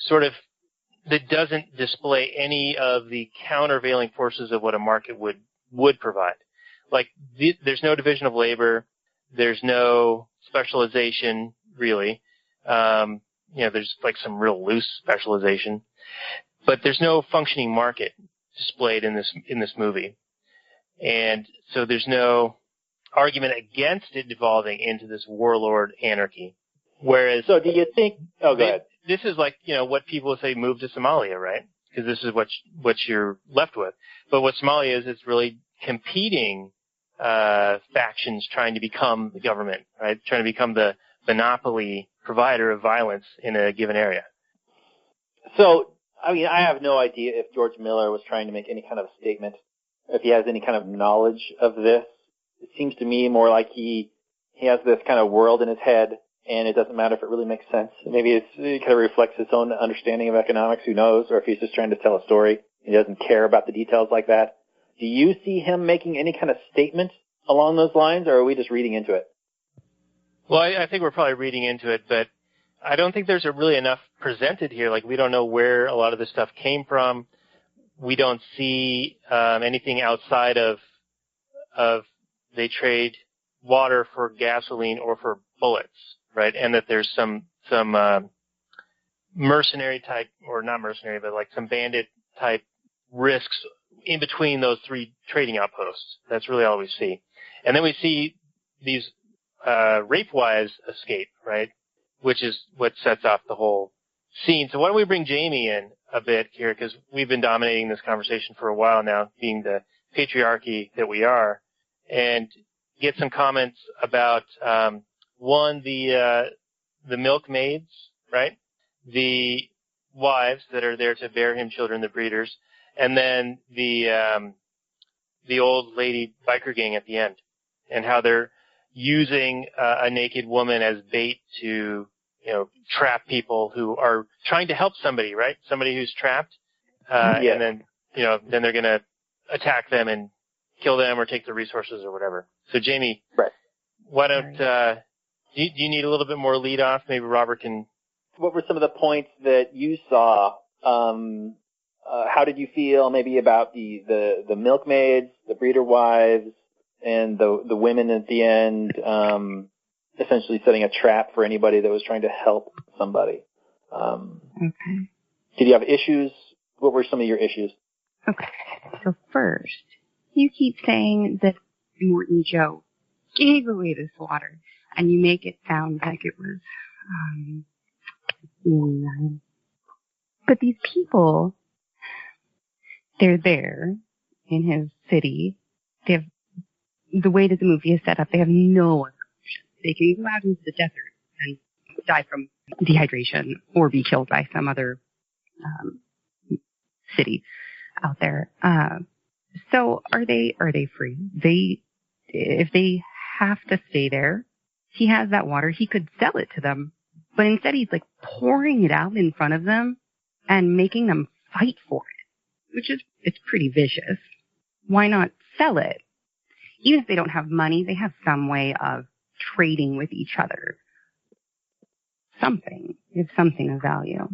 sort of, that doesn't display any of the countervailing forces of what a market would provide. Like, there's no division of labor. There's no specialization, really. There's like some real loose specialization. But there's no functioning market displayed in this movie. And so there's no argument against it devolving into this warlord anarchy. Whereas, So do you think? Oh, go ahead. This is like, what people say, move to Somalia, right? Because this is what you're left with. But what Somalia is, it's really competing factions trying to become the government, right? Trying to become the monopoly provider of violence in a given area. So, I mean, I have no idea if George Miller was trying to make any kind of statement, if he has any kind of knowledge of this. It seems to me more like he has this kind of world in his head, and it doesn't matter if it really makes sense. Maybe it kind of reflects his own understanding of economics, who knows, or if he's just trying to tell a story. He doesn't care about the details like that. Do you see him making any kind of statement along those lines, or are we just reading into it? Well, I think we're probably reading into it, but I don't think there's really enough presented here. Like, we don't know where a lot of this stuff came from. We don't see anything outside of they trade water for gasoline or for bullets, right? And that there's some mercenary type, or not mercenary, but like some bandit type risks in between those three trading outposts. That's really all we see. And then we see these rape wives escape, right? Which is what sets off the whole scene. So why don't we bring Jamie in a bit here, because we've been dominating this conversation for a while now, being the patriarchy that we are, and get some comments about one, the milkmaids, right? The wives that are there to bear him children, the breeders, and then the old lady biker gang at the end, and how they're using a naked woman as bait to, trap people who are trying to help somebody, right? Somebody who's trapped, Yeah. and then, then they're going to attack them and kill them or take their resources or whatever. So, Jamie, Right. why don't, do you need a little bit more lead off? Maybe Robert can. What were some of the points that you saw? How did you feel maybe about the milkmaids, the breeder wives, and the women at the end, essentially setting a trap for anybody that was trying to help somebody? Okay. Did you have issues? What were some of your issues? Okay. So first, you keep saying that Morton Joe gave away this water, and you make it sound like it was, but these people, they're there in his city. They have, the way that the movie is set up, they have no other option. They can go out into the desert and die from dehydration or be killed by some other city out there. So are they free? If they have to stay there, he has that water, he could sell it to them. But instead he's like pouring it out in front of them and making them fight for it, which is, it's pretty vicious. Why not sell it? Even if they don't have money, they have some way of trading with each other. Something. It's something of value.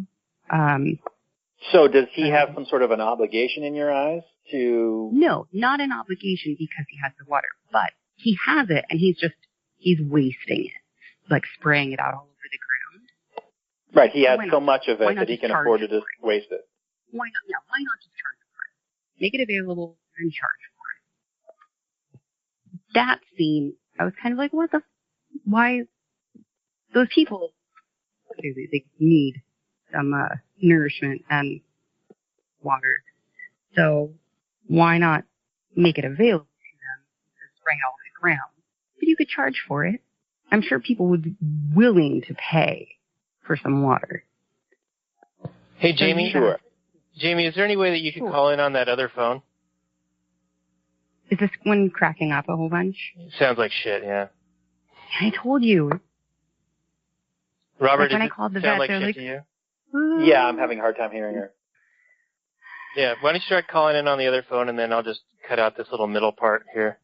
So does he have some sort of an obligation in your eyes to... No, not an obligation because he has the water, but he has it and he's wasting it, like spraying it out all over the ground. Right, he has so much of it that he can afford to just waste it. Why not? Yeah, why not just charge for it? Make it available and charge for it. That scene, I was kind of like, why? Those people, they need some nourishment and water. So why not make it available to them, spray it all over the ground? But you could charge for it. I'm sure people would be willing to pay for some water. Hey, Jamie. Sure. Jamie, is there any way that you could call in on that other phone? Is this one cracking up a whole bunch? Sounds like shit, yeah. I told you. Robert, Like when does I it called the sound vet, like they're shit like, to you? "Ooh." Yeah, I'm having a hard time hearing her. Yeah, why don't you try calling in on the other phone, and then I'll just cut out this little middle part here.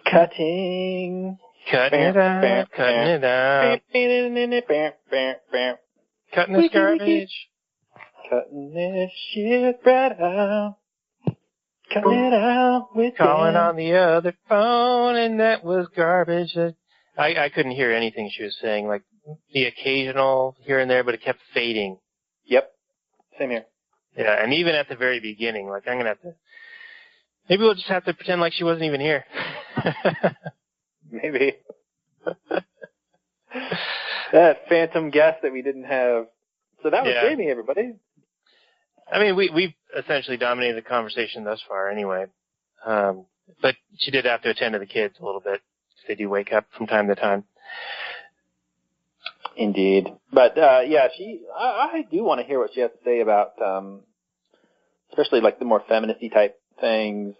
Cutting. Cutting it out, cutting it out, cutting this garbage. Cutting this shit right out. Cutting it out with Calling Dan. on the other phone, and that was garbage. I couldn't hear anything she was saying, like the occasional here and there, but it kept fading. Yep. Same here. Yeah, and even at the very beginning, like I'm going to have to, maybe we'll just have to pretend like she wasn't even here. Maybe. That phantom guest that we didn't have. So that was Yeah. Jamie, everybody. I mean, we've essentially dominated the conversation thus far anyway. But she did have to attend to the kids a little bit. They do wake up from time to time. Indeed. But, yeah, I do want to hear what she has to say about, especially like the more feministy type things,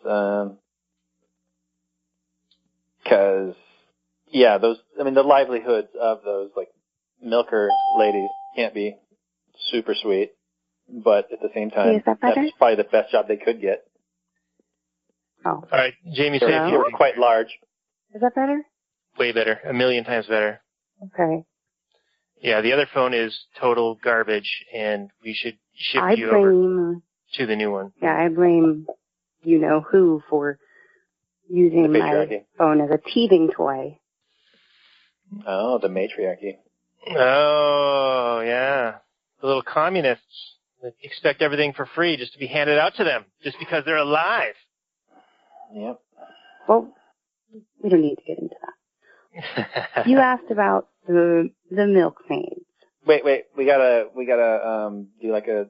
cause, yeah, the livelihoods of those, like, milker ladies can't be super sweet, but at the same time, Is that better? that's probably the best job they could get. Oh. All right, Jamie, say They if you were quite large. Is that better? way better, 1,000,000 times better. Okay. Yeah, the other phone is total garbage, and we should shift you over to the new one. Yeah, I blame you-know-who for using The my patriarchy. phone as a teething toy. Oh, the matriarchy. Oh, yeah. The little communists that expect everything for free just to be handed out to them, just because they're alive. Yep. Well, we don't need to get into that. You asked about the milkmaids. Wait, we gotta do like a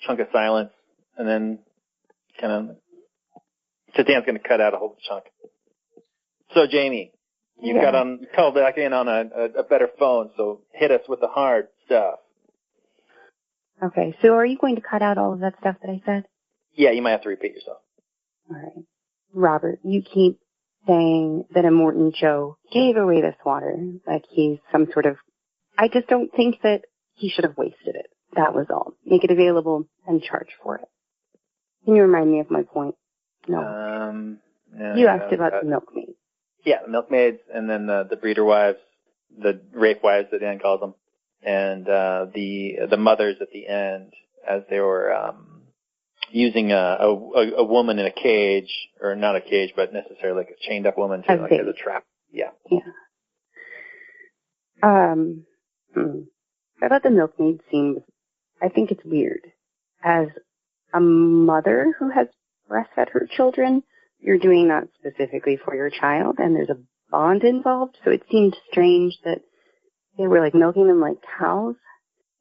chunk of silence, and then kind of, so Dan's gonna cut out a whole chunk. So Jamie, you called back in on a better phone, so hit us with the hard stuff. Okay, so are you going to cut out all of that stuff that I said? Yeah, you might have to repeat yourself. All right. Robert, you keep saying that a Morton Joe gave away this water, like he's some sort of, I just don't think that he should have wasted it. That was all. Make it available and charge for it. Can you remind me of my point? No. No, You asked about the milkmaids. Yeah, the milkmaids, and then the breeder wives, the rape wives that Dan calls them, and the mothers at the end as they were using a woman in a cage, or not a cage, but necessarily like a chained up woman to, like, as a trap. Yeah. Yeah. About the milkmaid scene, I think it's weird. As a mother who has breastfed her children, you're doing that specifically for your child, and there's a bond involved, so it seemed strange that they were like milking them like cows.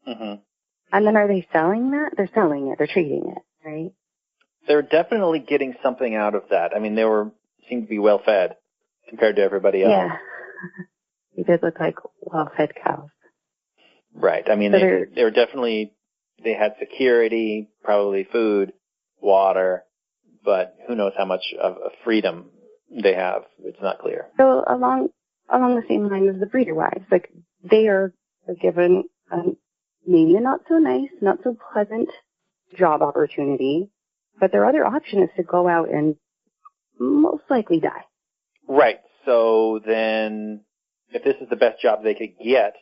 Mm-hmm. And then are they selling that? They're selling it. They're trading it, right? They're definitely getting something out of that. I mean, seemed to be well fed compared to everybody else. Yeah. They did look like well-fed cows. Right. I mean, So they were definitely, they had security, probably food, water, but who knows how much of freedom they have. It's not clear. So along the same line as the breeder wives, like they are given maybe a not so nice, not so pleasant job opportunity, but their other option is to go out and most likely die. Right. So then, if this is the best job they could get,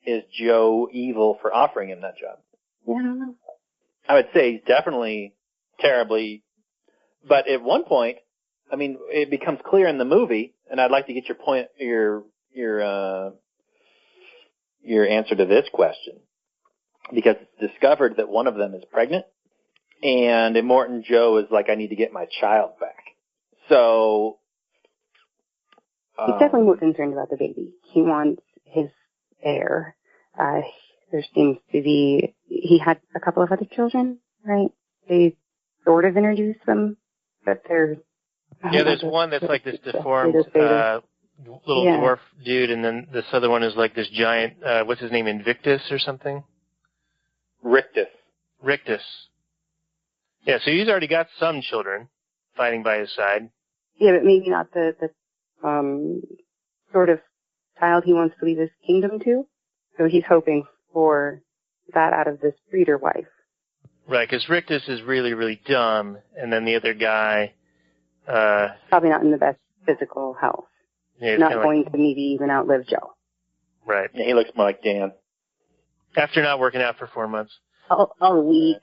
is Joe evil for offering him that job? Yeah, I don't know. I would say he's definitely terribly, but at one point, I mean, it becomes clear in the movie, and I'd like to get your point, your answer to this question, because it's discovered that one of them is pregnant, and Immortan Joe is like, I need to get my child back. So he's definitely more concerned about the baby. He wants his heir. There seems to be, he had a couple of other children, right? They sort of introduced them, but they're... Yeah, there's one that's like this deformed little dwarf dude, and then this other one is like this giant, what's his name, Invictus or something? Rictus. Yeah, so he's already got some children fighting by his side. Yeah, but maybe not the sort of child he wants to leave his kingdom to. So he's hoping for that out of this breeder wife. Right, because Rictus is really, really dumb, and then the other guy... probably not in the best physical health. Yeah, not going to maybe even outlive Joe. Right. Yeah, he looks more like Dan. After not working out for 4 months. All week.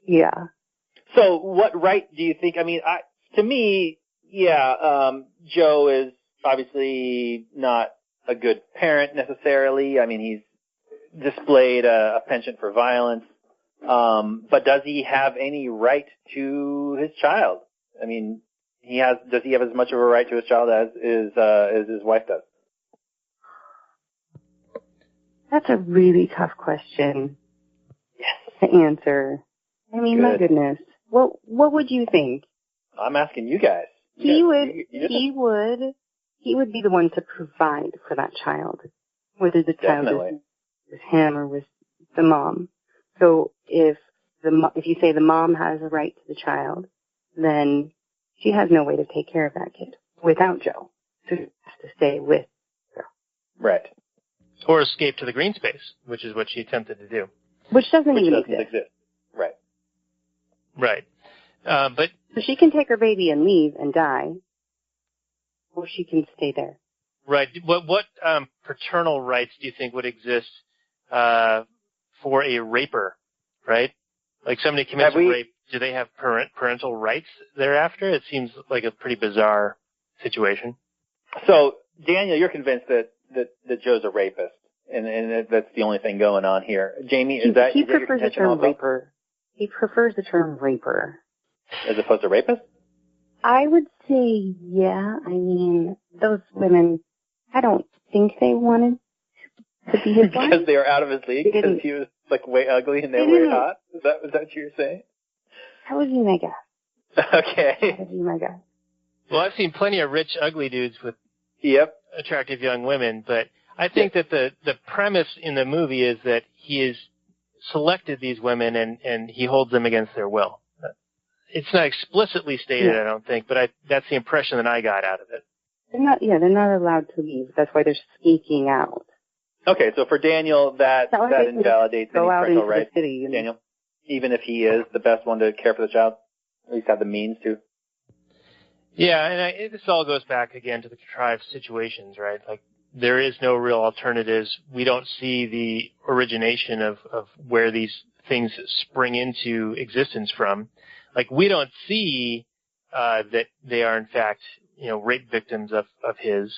Yeah. So what right do you think, to me, Joe is obviously not a good parent necessarily. I mean, he's displayed a penchant for violence. But does he have any right to his child? I mean, does he have as much of a right to his child as his wife does? That's a really tough question to answer. I mean, my goodness. What would you think? I'm asking you guys. He would be the one to provide for that child, whether the child is with him or with the mom. So if you say the mom has a right to the child, then she has no way to take care of that kid without Joe. So she has to stay with Joe. Right. Or escape to the green space, which is what she attempted to do. Which doesn't even exist. Right. Right. But so she can take her baby and leave and die, or she can stay there. Right. What paternal rights do you think would exist for a raper? Right. Like somebody commits a rape, do they have parental rights thereafter? It seems like a pretty bizarre situation. So Daniel, you're convinced that Joe's a rapist, and that's the only thing going on here. Jamie, is that he your prefers the contention term also? raper? He prefers the term raper. As opposed to rapist? I would say, yeah. I mean, those women, I don't think they wanted to be his wife. Because they were out of his league? Because he was, like, way ugly and they were way hot? Was that what you were saying? That would be my guess. Okay. That would be my guess. Well, I've seen plenty of rich, ugly dudes with attractive young women, but I think that the premise in the movie is that he has selected these women and he holds them against their will. It's not explicitly stated, I don't think, but that's the impression that I got out of it. They're not allowed to leave. That's why they're sneaking out. Okay, so for Daniel, that invalidates any parental rights, city, Daniel, even if he is the best one to care for the child, at least have the means to. Yeah, and this all goes back again to the contrived situations, right? Like, there is no real alternatives. We don't see the origination of where these things spring into existence from. Like, we don't see that they are, in fact, rape victims of his,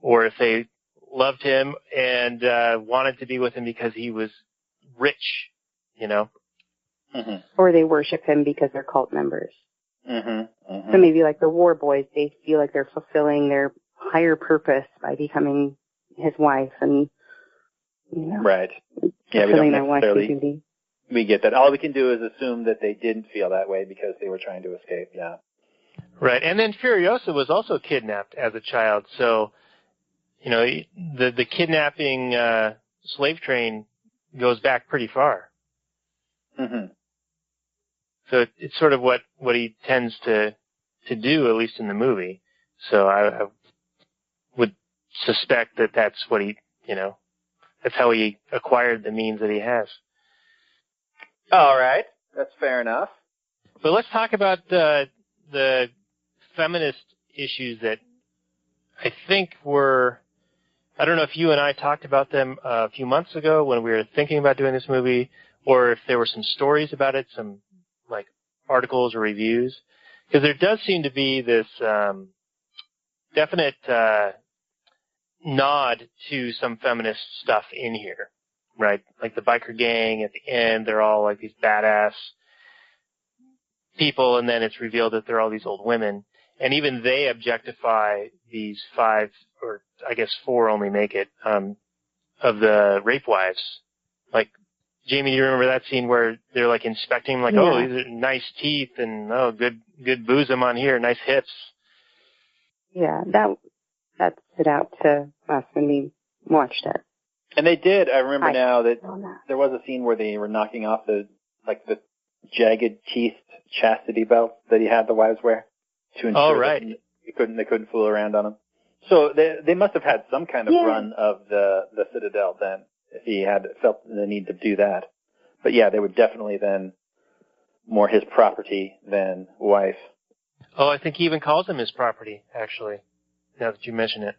or if they loved him and wanted to be with him because he was rich, Mm-hmm. Or they worship him because they're cult members. Mm-hmm. Mm-hmm. So maybe like the war boys, they feel like they're fulfilling their higher purpose by becoming his wife and, Right. Yeah, fulfilling their wifely duty. We get that. All we can do is assume that they didn't feel that way because they were trying to escape, yeah. Right, and then Furiosa was also kidnapped as a child, so, the kidnapping slave train goes back pretty far. Mm-hmm. So it's sort of what he tends to do, at least in the movie. So I would suspect that that's what he, that's how he acquired the means that he has. All right. That's fair enough. But let's talk about the feminist issues that I think I don't know if you and I talked about them a few months ago when we were thinking about doing this movie, or if there were some stories about it, some like articles or reviews, because there does seem to be this definite nod to some feminist stuff in here, right? Like the biker gang at the end, they're all like these badass people, and then it's revealed that they're all these old women, and even they objectify these 5, or I guess 4 only make it, of the rape wives. Like, Jamie, do you remember that scene where they're like inspecting, like, oh, these are nice teeth, and oh, good bosom on here, nice hips. Yeah, that stood out to us when we watched it. And they did. I remember now that there was a scene where they were knocking off the jagged teeth chastity belt that he had the wives wear to ensure They couldn't fool around on him. So they must have had some kind of run of the Citadel then, if he had felt the need to do that. But yeah, they were definitely then more his property than wife. Oh, I think he even calls them his property, actually, now that you mention it.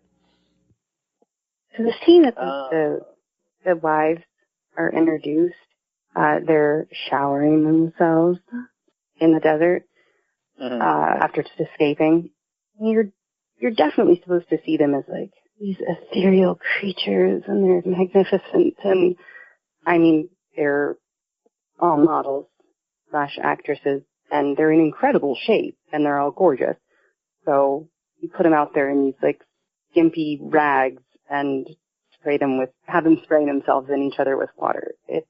So the scene that the wives are introduced, they're showering themselves in the desert after just escaping. You're definitely supposed to see them as like these ethereal creatures, and they're magnificent, and I mean they're all models / actresses, and they're in incredible shape, and they're all gorgeous. So you put them out there in these like skimpy rags and have them spray themselves and each other with water. It,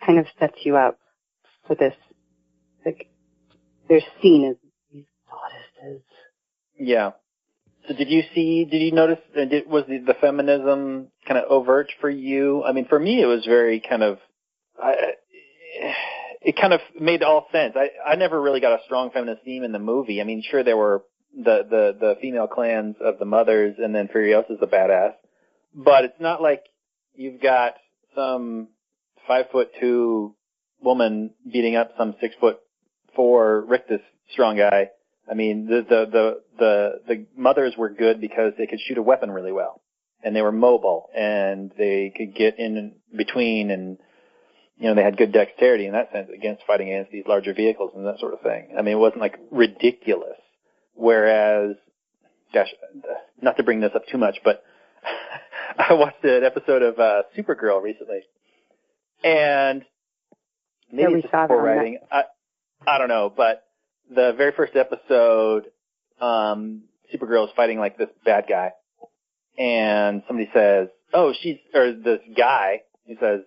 kind of sets you up for this, like, they're seen as these goddesses. Yeah. So did you notice, was the feminism kind of overt for you? I mean, for me it was very kind of, it kind of made all sense. I never really got a strong feminist theme in the movie. I mean, sure, there were the female clans of the mothers, and then Furiosa's the badass. But it's not like you've got some 5'2" woman beating up some 6'4" rictus strong guy. I mean, the mothers were good because they could shoot a weapon really well, and they were mobile, and they could get in between, and they had good dexterity in that sense fighting against these larger vehicles and that sort of thing. I mean, it wasn't like ridiculous. Whereas, gosh, not to bring this up too much, but I watched an episode of Supergirl recently, and maybe it's just poor writing. I don't know, but the very first episode, Supergirl is fighting like this bad guy, and somebody says, this guy, he says,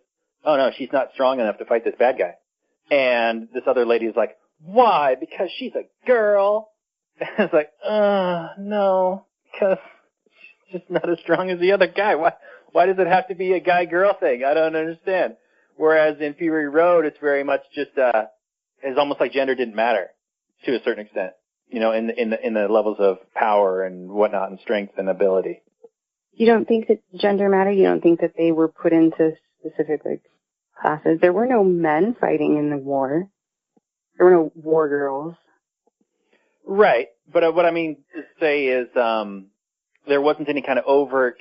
oh no, she's not strong enough to fight this bad guy. And this other lady is like, why? Because she's a girl. And it's like, no, because she's just not as strong as the other guy. Why does it have to be a guy-girl thing? I don't understand. Whereas in Fury Road, it's very much just, it's almost like gender didn't matter to a certain extent, in the levels of power and whatnot and strength and ability. You don't think that gender mattered? You don't think that they were put into specific, like, classes? There were no men fighting in the war. There were no war girls. Right. But what I mean to say is, there wasn't any kind of overt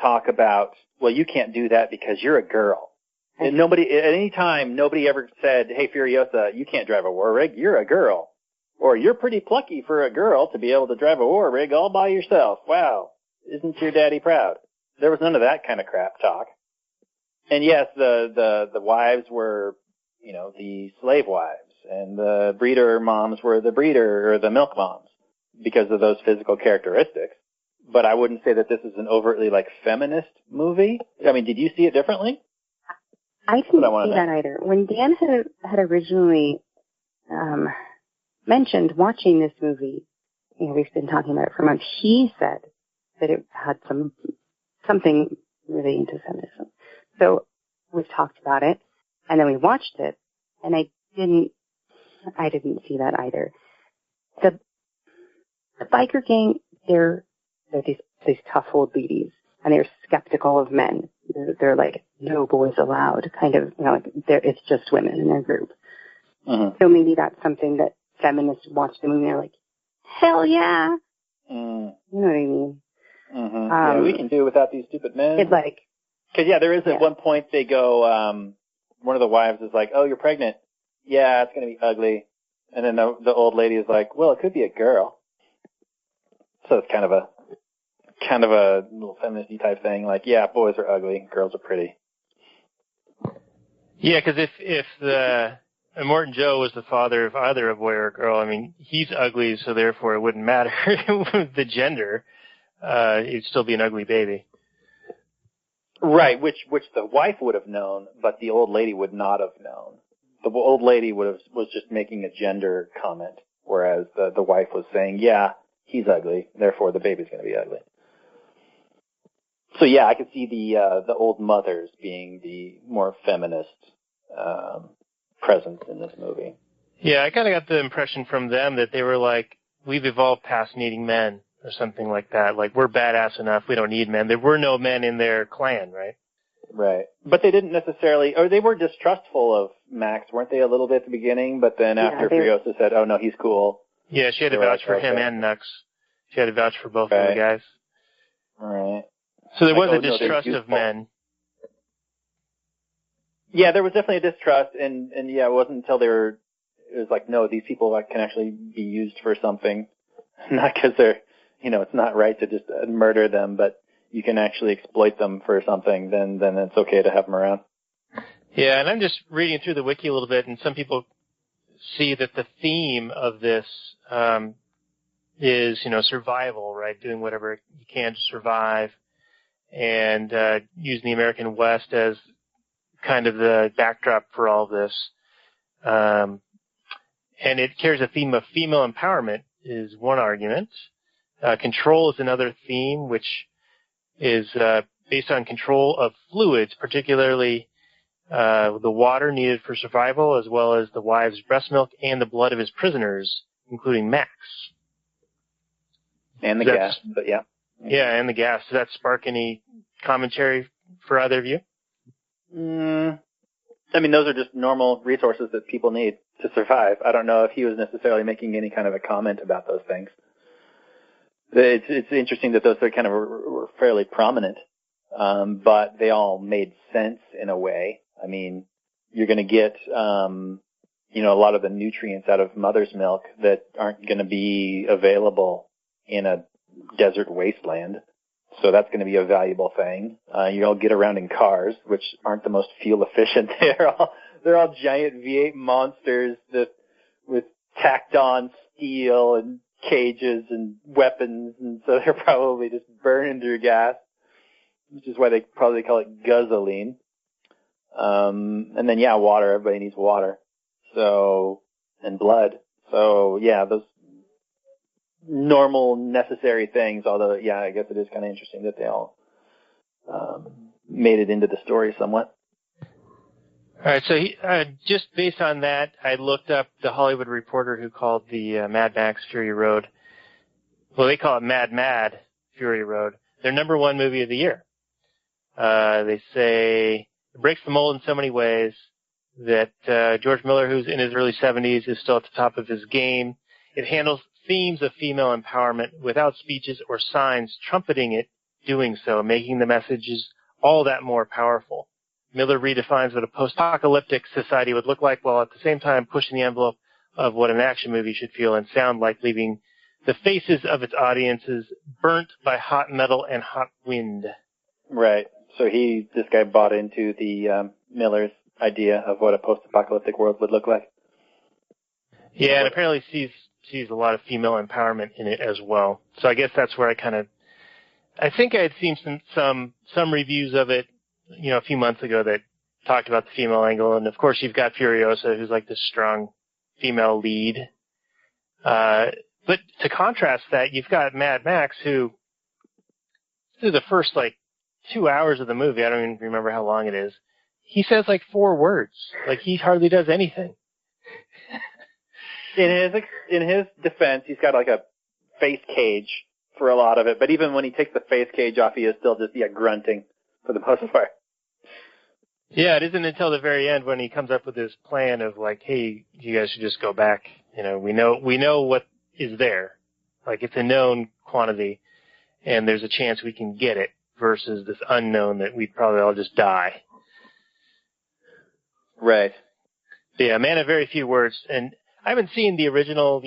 talk about, well, you can't do that because you're a girl. And nobody, at any time, nobody ever said, hey, Furiosa, you can't drive a war rig. You're a girl. Or you're pretty plucky for a girl to be able to drive a war rig all by yourself. Wow. Isn't your daddy proud? There was none of that kind of crap talk. And yes, the wives were, the slave wives, and the breeder moms were the breeder or the milk moms because of those physical characteristics. But I wouldn't say that this is an overtly like feminist movie. I mean, did you see it differently? I didn't see that either. When Dan had originally mentioned watching this movie, we've been talking about it for months, he said that it had something relating to feminism. So we've talked about it, and then we watched it, and I didn't see that either. The biker gang, they're these tough old ladies, and they're skeptical of men. They're like, no boys allowed, kind of, it's just women in their group. Mm-hmm. So maybe that's something that feminists watch the movie and they're like, hell yeah. You know what I mean? Mm-hmm. Yeah, we can do without these stupid men. It's like, because there is at one point they go, one of the wives is like, oh, you're pregnant. Yeah, it's going to be ugly. And then the old lady is like, well, it could be a girl. So it's kind of a little feminist-y type thing. Like, yeah, boys are ugly, girls are pretty. Yeah, because if Morton Joe was the father of either a boy or a girl, I mean, he's ugly, so therefore it wouldn't matter the gender. He'd still be an ugly baby. Right, which the wife would have known, but the old lady would not have known. The old lady was just making a gender comment, whereas the wife was saying, yeah, he's ugly, therefore the baby's going to be ugly. So yeah, I could see the old mothers being the more feminist presence in this movie. Yeah, I kind of got the impression from them that they were like, we've evolved past needing men or something like that. Like, we're badass enough, we don't need men. There were no men in their clan, right? Right. But they didn't necessarily, or they were distrustful of Max, weren't they, a little bit at the beginning? But then after Furiosa said, oh, no, he's cool. Yeah, she had to vouch for him and Nux. She had to vouch for both of the guys. Right. So there was a distrust of men. Yeah, there was definitely a distrust, and yeah, it wasn't until it was like, no, these people can actually be used for something. Not because they're, it's not right to just murder them, but you can actually exploit them for something, then it's okay to have them around. Yeah, and I'm just reading through the wiki a little bit, and some people see that the theme of this is, survival, right? Doing whatever you can to survive, and using the American West as kind of the backdrop for all of this. And it carries a theme of female empowerment is one argument. Control is another theme, which is based on control of fluids, particularly the water needed for survival, as well as the wives' breast milk and the blood of his prisoners, including Max. And the gas, but yeah. Yeah, and the gas. Does that spark any commentary for either of you? I mean, those are just normal resources that people need to survive. I don't know if he was necessarily making any kind of a comment about those things. It's interesting that those are kind of were fairly prominent, but they all made sense in a way. I mean, you're going to get, a lot of the nutrients out of mother's milk that aren't going to be available in a desert wasteland. So that's going to be a valuable thing. You'll get around in cars, which aren't the most fuel efficient. They're all giant V8 monsters with tacked on steel and cages and weapons, and so they're probably just burning through gas, which is why they probably call it gasoline. And then water. Everybody needs water. So, and blood. So yeah, those normal, necessary things, although, I guess it is kind of interesting that they all made it into the story somewhat. All right, so just based on that, I looked up the Hollywood Reporter who called the Mad Max Fury Road. Well, they call it Mad Fury Road. Their number one movie of the year. They say it breaks the mold in so many ways that George Miller, who's in his early 70s, is still at the top of his game. It handles themes of female empowerment without speeches or signs trumpeting it doing so, making the messages all that more powerful. Miller redefines what a post-apocalyptic society would look like while at the same time pushing the envelope of what an action movie should feel and sound like, leaving the faces of its audiences burnt by hot metal and hot wind. Right. So this guy bought into the Miller's idea of what a post-apocalyptic world would look like. Yeah, and apparently sees a lot of female empowerment in it as well. So I guess that's where I think I had seen some reviews of it, a few months ago that talked about the female angle. And of course you've got Furiosa, who's like this strong female lead. But to contrast that, you've got Mad Max, who through the first 2 hours of the movie, I don't even remember how long it is, he says 4 words. He hardly does anything. In his defense, he's got a face cage for a lot of it, but even when he takes the face cage off, he is still just grunting for the most part. Yeah, it isn't until the very end when he comes up with his plan of hey, you guys should just go back. We know what is there. It's a known quantity, and there's a chance we can get it versus this unknown that we'd probably all just die. Right. Yeah, man of very few words, and I haven't seen the original,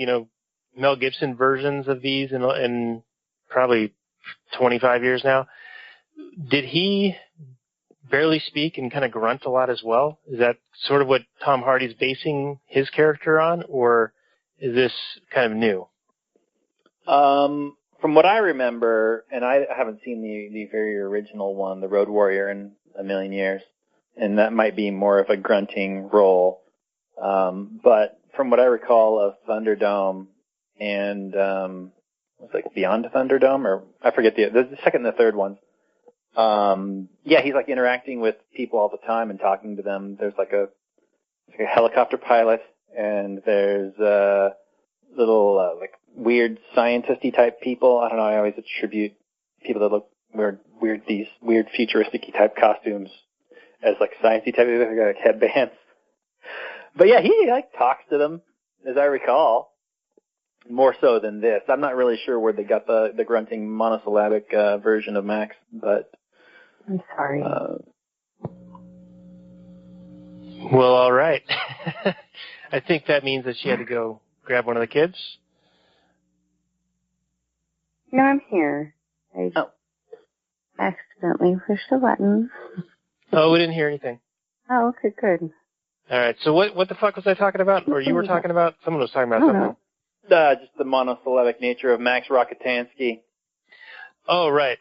Mel Gibson versions of these in probably 25 years now. Did he barely speak and kind of grunt a lot as well? Is that sort of what Tom Hardy's basing his character on, or is this kind of new? From what I remember, and I haven't seen the very original one, The Road Warrior, in a million years, and that might be more of a grunting role. But from what I recall of Thunderdome and Beyond Thunderdome, or I forget the second and the third ones. He's interacting with people all the time and talking to them. There's a helicopter pilot, and there's little weird scientist-y type people. I don't know, I always attribute people that look these weird futuristic-y type costumes as like science-y type people, like headbands. But yeah, he like talks to them, as I recall, more so than this. I'm not really sure where they got the grunting monosyllabic version of Max, but I'm sorry. Well, all right. I think that means that she had to go grab one of the kids. No, I'm here. I accidentally pushed a button. Oh, we didn't hear anything. Oh, okay, good. All right. So what the fuck was I talking about? Or you were talking about? Someone was talking about something. Just the monosyllabic nature of Max Rockatansky. Oh, right.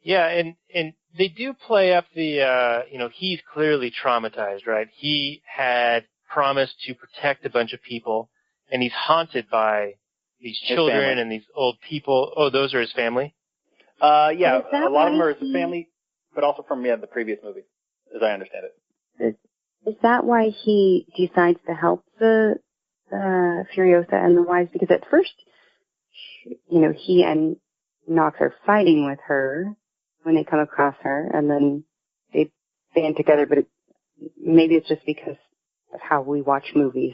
Yeah, and they do play up the, he's clearly traumatized, right? He had promised to protect a bunch of people, and he's haunted by these children and these old people. Oh, those are his family? Yeah, a lot of them are his family, but also from the previous movie, as I understand it. Is that why he decides to help the Furiosa and the wives? Because at first, he and Nox are fighting with her when they come across her, and then they band together, but maybe it's just because of how we watch movies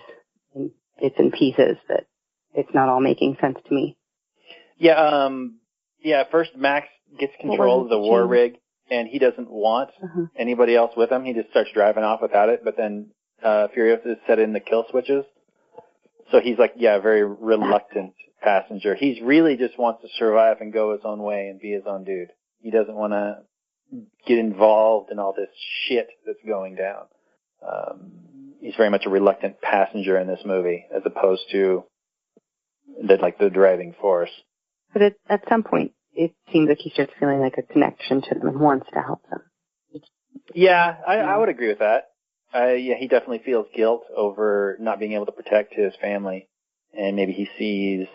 in bits and pieces that it's not all making sense to me. Yeah, first Max gets control of the war rig, and he doesn't want anybody else with him. He just starts driving off without it, but then Furiosa set in the kill switches. So he's like, a very reluctant passenger. He really just wants to survive and go his own way and be his own dude. He doesn't want to get involved in all this shit that's going down. He's very much a reluctant passenger in this movie, as opposed to the driving force. But at some point, it seems like he starts feeling like a connection to them and wants to help them. Yeah, I would agree with that. He definitely feels guilt over not being able to protect his family, and maybe he sees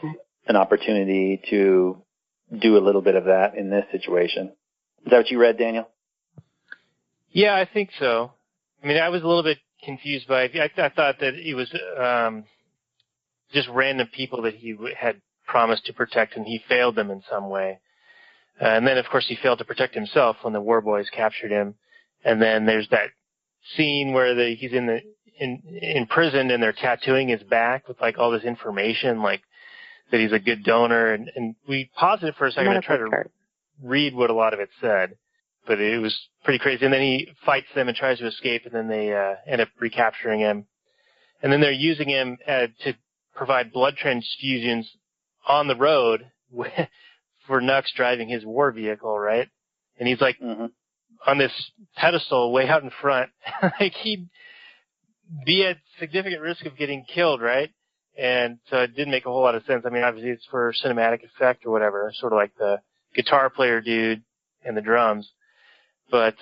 an opportunity to do a little bit of that in this situation. Is that what you read, Daniel? Yeah, I think so. I mean, I was a little bit confused by it. I thought that it was just random people that he had promised to protect, and he failed them in some way. And then, of course, he failed to protect himself when the war boys captured him. And then there's that scene where he's imprisoned and they're tattooing his back with all this information, that he's a good donor. And we paused it for a second and tried to read what a lot of it said, but it was pretty crazy. And then he fights them and tries to escape, and then they end up recapturing him. And then they're using him to provide blood transfusions on the road for Nux driving his war vehicle, right? And he's on this pedestal way out in front. He'd be at significant risk of getting killed, right? And so it didn't make a whole lot of sense. I mean, obviously it's for cinematic effect or whatever, sort of like the guitar player dude and the drums. But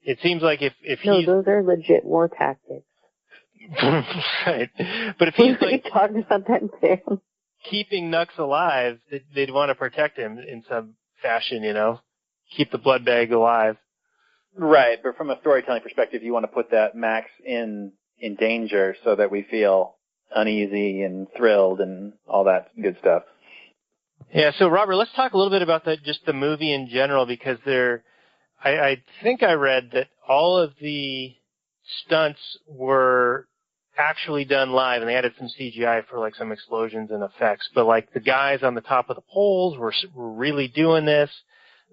it seems like if No, those are legit war tactics. Right. But if he's talking about that too. Keeping Nux alive, they'd want to protect him in some fashion, keep the blood bag alive. Right, but from a storytelling perspective, you want to put that Max in danger so that we feel uneasy and thrilled and all that good stuff. Yeah, so Robert, let's talk a little bit about just the movie in general, because I think I read that all of the stunts were actually done live, and they added some CGI for some explosions and effects. But the guys on the top of the poles were really doing this.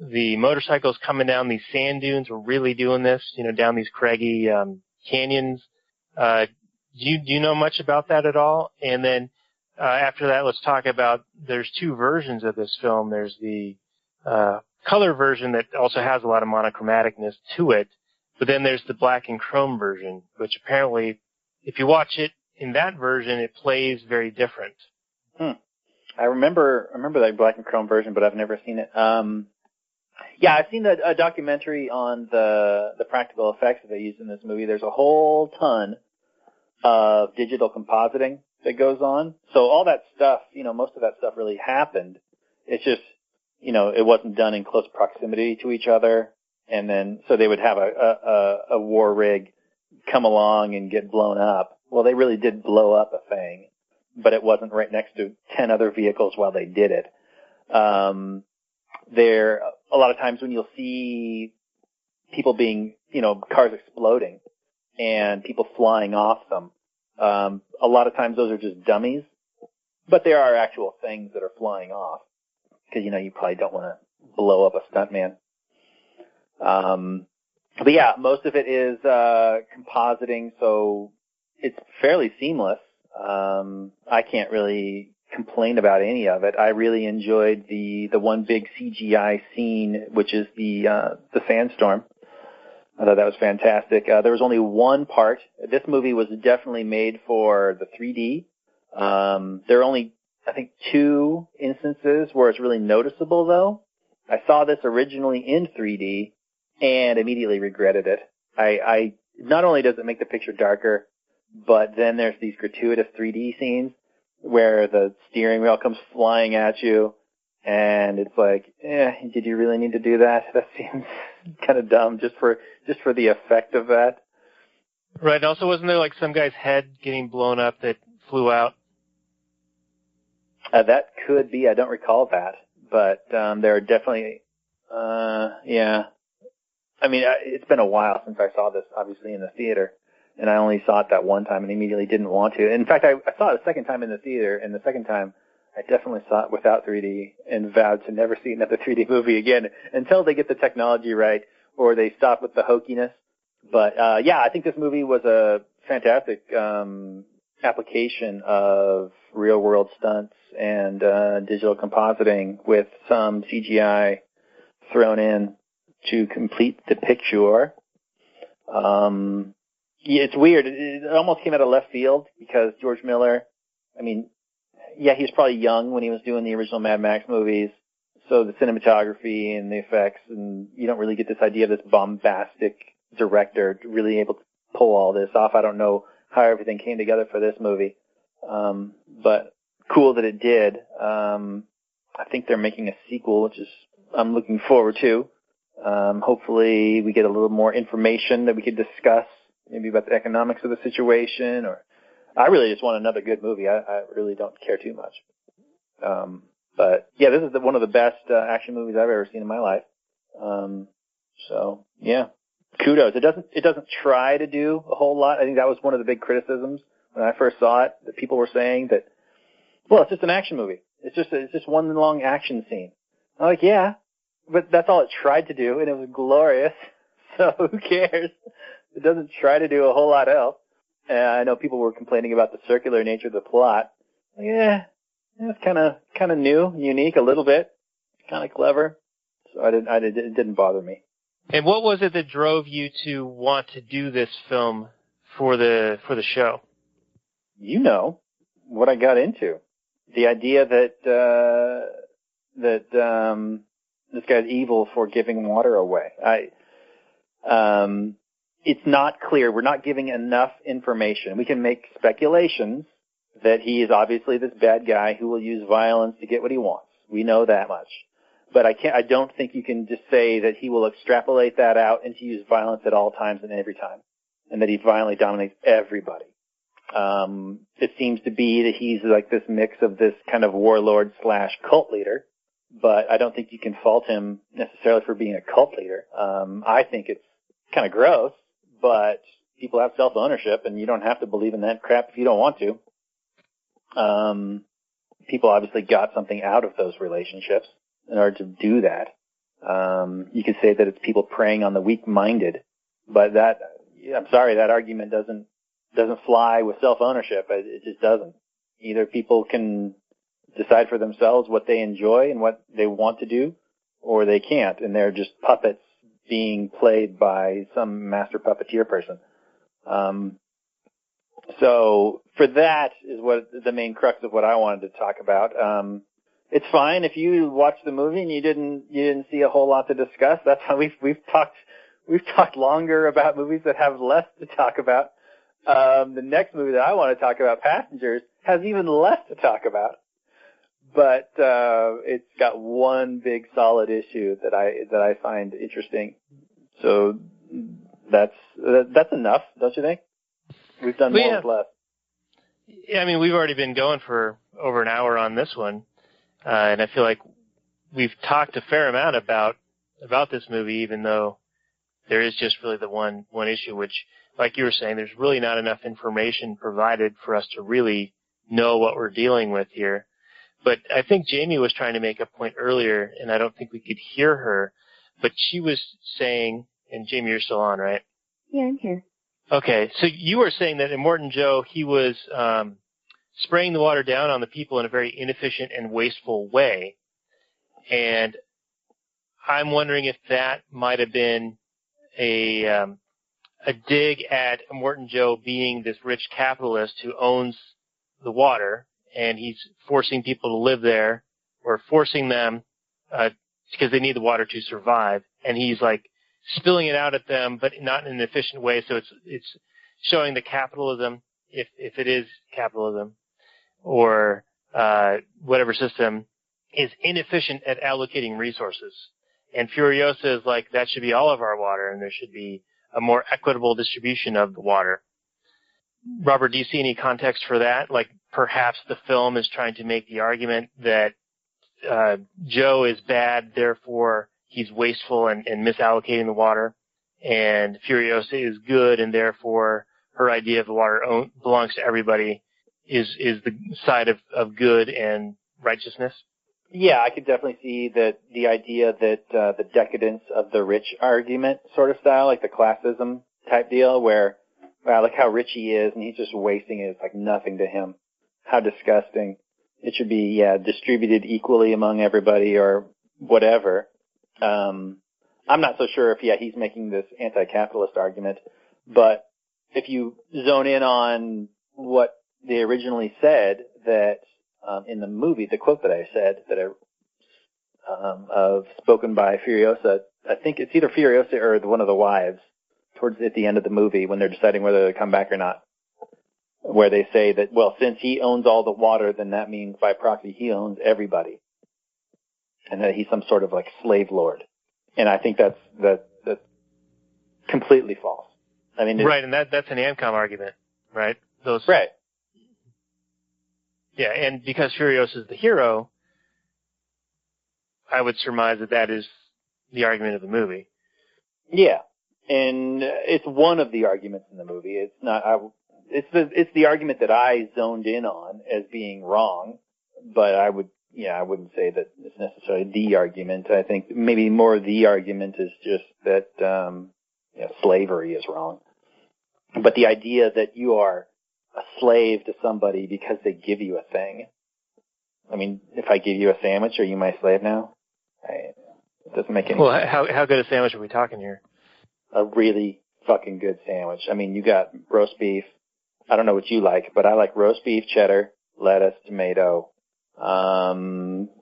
The motorcycles coming down these sand dunes were really doing this, down these craggy canyons. Do you know much about that at all? And then after that, let's talk about, there's two versions of this film. There's the color version that also has a lot of monochromaticness to it, but then there's the black and chrome version, which apparently, if you watch it in that version, it plays very different. I remember that black and chrome version, but I've never seen it. Yeah, I've seen a documentary on the practical effects that they used in this movie. There's a whole ton of digital compositing that goes on. So all that stuff, most of that stuff really happened. It's just, it wasn't done in close proximity to each other. And then, so they would have a war rig come along and get blown up. Well, they really did blow up a thing. but it wasn't right next to 10 other vehicles while they did it. There, a lot of times when you'll see people being, cars exploding and people flying off them, a lot of times those are just dummies, but there are actual things that are flying off because, you probably don't want to blow up a stuntman. But yeah, most of it is compositing, so it's fairly seamless. I can't really complain about any of it. I really enjoyed the one big CGI scene, which is the sandstorm. I thought that was fantastic. There was only one part. This movie was definitely made for the 3D. There are only, I think, 2 instances where it's really noticeable, though. I saw this originally in 3D and immediately regretted it. I not only does it make the picture darker, but then there's these gratuitous 3D scenes where the steering wheel comes flying at you, and it's like, did you really need to do that? That seems kind of dumb just for the effect of that. Right. Also, wasn't there like some guy's head getting blown up that flew out? That could be. I don't recall that, but there are definitely, yeah. I mean, it's been a while since I saw this, obviously, in the theater, and I only saw it that one time and immediately didn't want to. In fact, I saw it a second time in the theater, and the second time I definitely saw it without 3D and vowed to never see another 3D movie again until they get the technology right or they stop with the hokiness. But, yeah, I think this movie was a fantastic application of real-world stunts and digital compositing with some CGI thrown in to complete the picture. Yeah, it's weird. It almost came out of left field because George Miller, I mean, yeah, he was probably young when he was doing the original Mad Max movies, so the cinematography and the effects, and you don't really get this idea of this bombastic director really able to pull all this off. I don't know how everything came together for this movie, but cool that it did. I think they're making a sequel, which is I'm looking forward to. Hopefully we get a little more information that we could discuss, maybe about the economics of the situation, or I really just want another good movie. I really don't care too much. But yeah, this is one of the best action movies I've ever seen in my life. So yeah, kudos. It doesn't try to do a whole lot. I think that was one of the big criticisms when I first saw it, that people were saying that, well, it's just an action movie. It's just one long action scene. I'm like, yeah, but that's all it tried to do, and it was glorious. So who cares? It doesn't try to do a whole lot else. I know people were complaining about the circular nature of the plot. Yeah, it's kind of new, unique a little bit, kind of clever. So it didn't bother me. And what was it that drove you to want to do this film for the show? You know what I got into. The idea that this guy's evil for giving water away. It's not clear. We're not giving enough information. We can make speculations that he is obviously this bad guy who will use violence to get what he wants. We know that much. But I don't think you can just say that he will extrapolate that out and to use violence at all times and every time, and that he violently dominates everybody. It seems to be that he's like this mix of this kind of warlord / cult leader, but I don't think you can fault him necessarily for being a cult leader. I think it's kind of gross, but people have self-ownership, and you don't have to believe in that crap if you don't want to. People obviously got something out of those relationships in order to do that. You could say that it's people preying on the weak-minded, but I'm sorry, that argument doesn't fly with self-ownership. It just doesn't. Either people can decide for themselves what they enjoy and what they want to do, or they can't, and they're just puppets being played by some master puppeteer person. So for that is what the main crux of what I wanted to talk about. It's fine if you watched the movie and you didn't see a whole lot to discuss. That's how we've talked longer about movies that have less to talk about. The next movie that I want to talk about, Passengers, has even less to talk about. But it's got one big solid issue that I find interesting. So that's enough, don't you think? We've done more with less. Yeah, I mean, we've already been going for over an hour on this one, and I feel like we've talked a fair amount about this movie, even though there is just really the one issue, which, like you were saying, there's really not enough information provided for us to really know what we're dealing with here. But I think Jamie was trying to make a point earlier, and I don't think we could hear her, but she was saying, and Jamie, you're still on, right? Yeah, I'm here. Okay, so you were saying that in Morton Joe, he was spraying the water down on the people in a very inefficient and wasteful way. And I'm wondering if that might have been a dig at Morton Joe being this rich capitalist who owns the water, and he's forcing people to live there, or forcing them because they need the water to survive, and he's like spilling it out at them, but not in an efficient way. So it's showing that capitalism, if it is capitalism, or whatever system, is inefficient at allocating resources. And Furiosa is like, that should be all of our water, and there should be a more equitable distribution of the water. Robert, do you see any context for that? Like, perhaps the film is trying to make the argument that Joe is bad, therefore he's wasteful and misallocating the water, and Furiosa is good, and therefore her idea of the water belongs to everybody is the side of good and righteousness? Yeah, I could definitely see that the idea that the decadence of the rich argument sort of style, like the classism type deal, where, wow, look how rich he is, and he's just wasting it. It's like nothing to him. How disgusting. It should be, distributed equally among everybody or whatever. I'm not so sure if, he's making this anti-capitalist argument, but if you zone in on what they originally said, that in the movie, the quote that I said, spoken by Furiosa, I think it's either Furiosa or one of the wives, at the end of the movie when they're deciding whether to come back or not, where they say that, well, since he owns all the water, then that means by proxy he owns everybody, and that he's some sort of like slave lord. And I think that's completely false. I mean, right, and that's an ANCOM argument, right? Right. Yeah, and because Furiosa is the hero, I would surmise that is the argument of the movie. Yeah, and it's one of the arguments in the movie. It's not. It's the argument that I zoned in on as being wrong, but I wouldn't say that it's necessarily the argument. I think maybe more the argument is just that slavery is wrong. But the idea that you are a slave to somebody because they give you a thing. I mean, if I give you a sandwich, are you my slave now? It doesn't make any sense. Well, how good a sandwich are we talking here? A really fucking good sandwich. I mean, you got roast beef. I don't know what you like, but I like roast beef, cheddar, lettuce, tomato,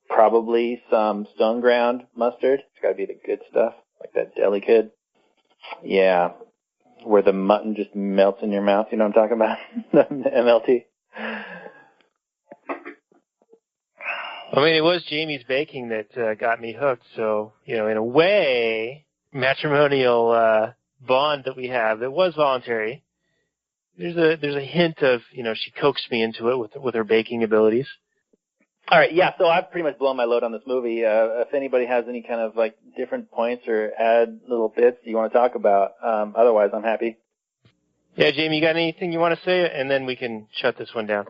probably some stone ground mustard. It's got to be the good stuff, like that deli kid. Yeah. Where the mutton just melts in your mouth, you know what I'm talking about? The MLT. I mean, it was Jamie's baking that got me hooked, so, in a way, matrimonial bond that we have that was voluntary. There's a hint of, she coaxed me into it with her baking abilities. All right, yeah, so I've pretty much blown my load on this movie. If anybody has any kind of like different points or add little bits you want to talk about, otherwise I'm happy. Yeah, Jamie, you got anything you want to say? And then we can shut this one down.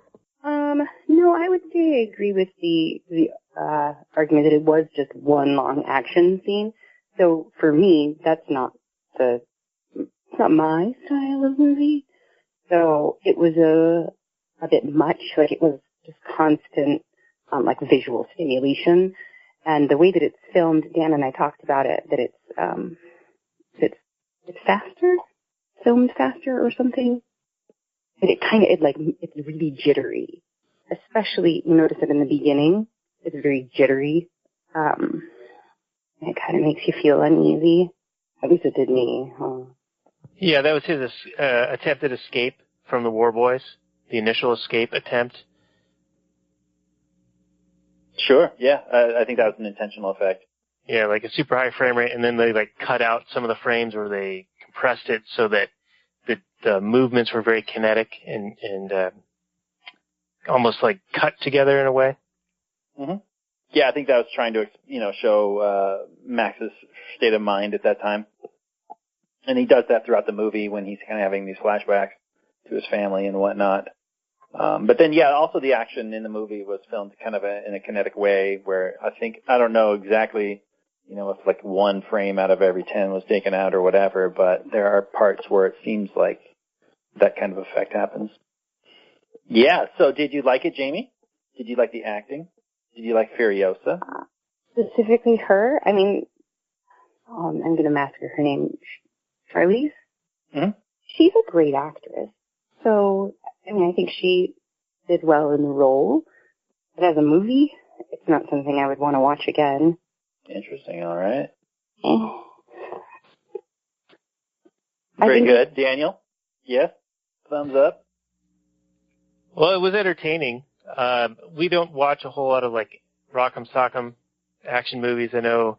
No, I would say I agree with the argument that it was just one long action scene. So for me, that's not my style of movie. So it was a bit much, like it was just constant, like visual stimulation. And the way that it's filmed, Dan and I talked about it, that it's faster, filmed faster or something. But it's really jittery. Especially, you notice it in the beginning. It's very jittery. It kind of makes you feel uneasy. At least it did me. Yeah, that was his attempted escape from the War Boys, the initial escape attempt. Sure, yeah. I think that was an intentional effect. Yeah, like a super high frame rate, and then they cut out some of the frames where they compressed it so that the movements were very kinetic and almost like cut together in a way. Mm-hmm. Yeah, I think that was trying to, show Max's state of mind at that time. And he does that throughout the movie when he's kind of having these flashbacks to his family and whatnot. But then, yeah, also the action in the movie was filmed kind of in a kinetic way where I don't know exactly, if like 1 frame out of every 10 was taken out or whatever, but there are parts where it seems like that kind of effect happens. Yeah, so did you like it, Jamie? Did you like the acting? Did you like Furiosa? Specifically her? I mean, I'm going to massacre her name. Charlize? Mm-hmm. She's a great actress. So, I mean, I think she did well in the role. But as a movie, it's not something I would want to watch again. Interesting, all right. Eh. Very good. Daniel? Yes? Thumbs up? Well, it was entertaining. We don't watch a whole lot of like rock'em sock'em action movies. I know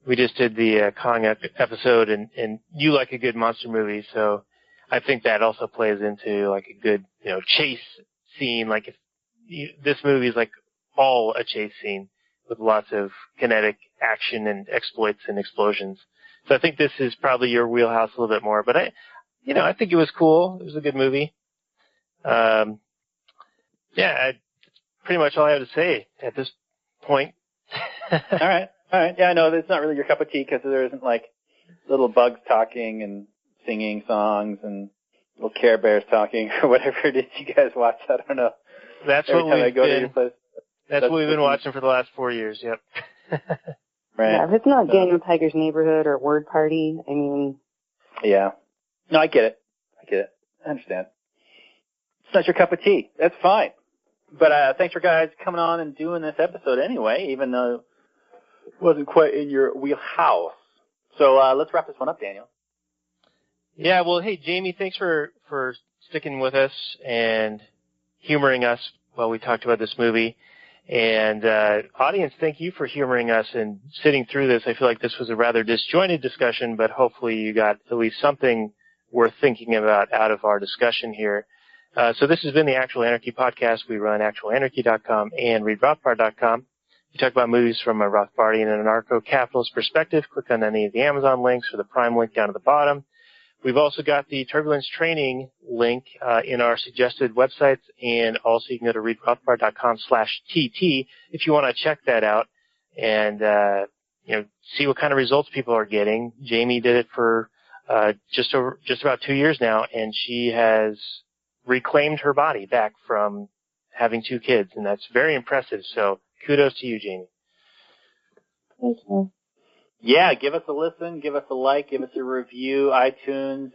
we just did the Kong episode, and you like a good monster movie, so I think that also plays into like a good chase scene. Like if this movie is like all a chase scene with lots of kinetic action and exploits and explosions. So I think this is probably your wheelhouse a little bit more. But I think it was cool. It was a good movie. That's pretty much all I have to say at this point. All right. Yeah, I know it's not really your cup of tea because there isn't like little bugs talking and singing songs and little Care Bears talking or whatever it is you guys watch. I don't know. That's Every what time I we've go to been. your place, That's what we've been watching for the last 4 years. Yep. Right. Yeah, if it's not Daniel Tiger's Neighborhood or Word Party, I mean. Yeah. No, I get it. I understand. It's not your cup of tea. That's fine. But thanks for guys coming on and doing this episode anyway, even though it wasn't quite in your wheelhouse. So let's wrap this one up, Daniel. Yeah, well, hey, Jamie, thanks for sticking with us and humoring us while we talked about this movie. And audience, thank you for humoring us and sitting through this. I feel like this was a rather disjointed discussion, but hopefully you got at least something worth thinking about out of our discussion here. So this has been the Actual Anarchy podcast. We run actualanarchy.com and readrothbard.com. We talk about movies from a Rothbardian and Anarcho-capitalist perspective. Click on any of the Amazon links or the Prime link down at the bottom. We've also got the Turbulence Training link in our suggested websites, and also you can go to readrothbard.com/TT if you want to check that out and see what kind of results people are getting. Jamie did it for just about 2 years now, and she has reclaimed her body back from having 2 kids, and that's very impressive. So kudos to you, Jamie. Thank you. Yeah, give us a listen, give us a like, give us a review, iTunes,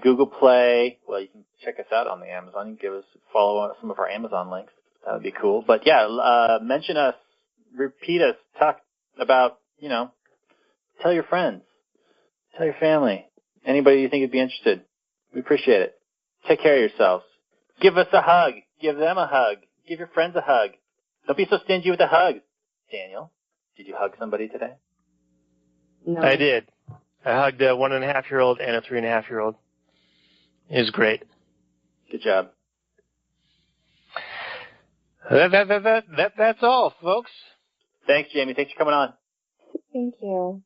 Google Play. Well, you can check us out on the Amazon. You can follow on some of our Amazon links. That would be cool. But yeah, mention us, repeat us, talk about, tell your friends, tell your family, anybody you think would be interested. We appreciate it. Take care of yourselves. Give us a hug. Give them a hug. Give your friends a hug. Don't be so stingy with the hugs. Daniel, did you hug somebody today? No. I did. I hugged a 1.5-year-old and a 3.5-year-old. It was great. Good job. That's all, folks. Thanks, Jamie. Thanks for coming on. Thank you.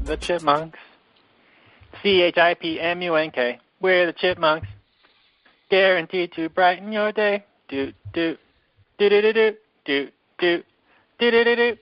The Chipmunks. CHIPMUNK. We're the Chipmunks. Guaranteed to brighten your day. Do do do do do do do do do do do do.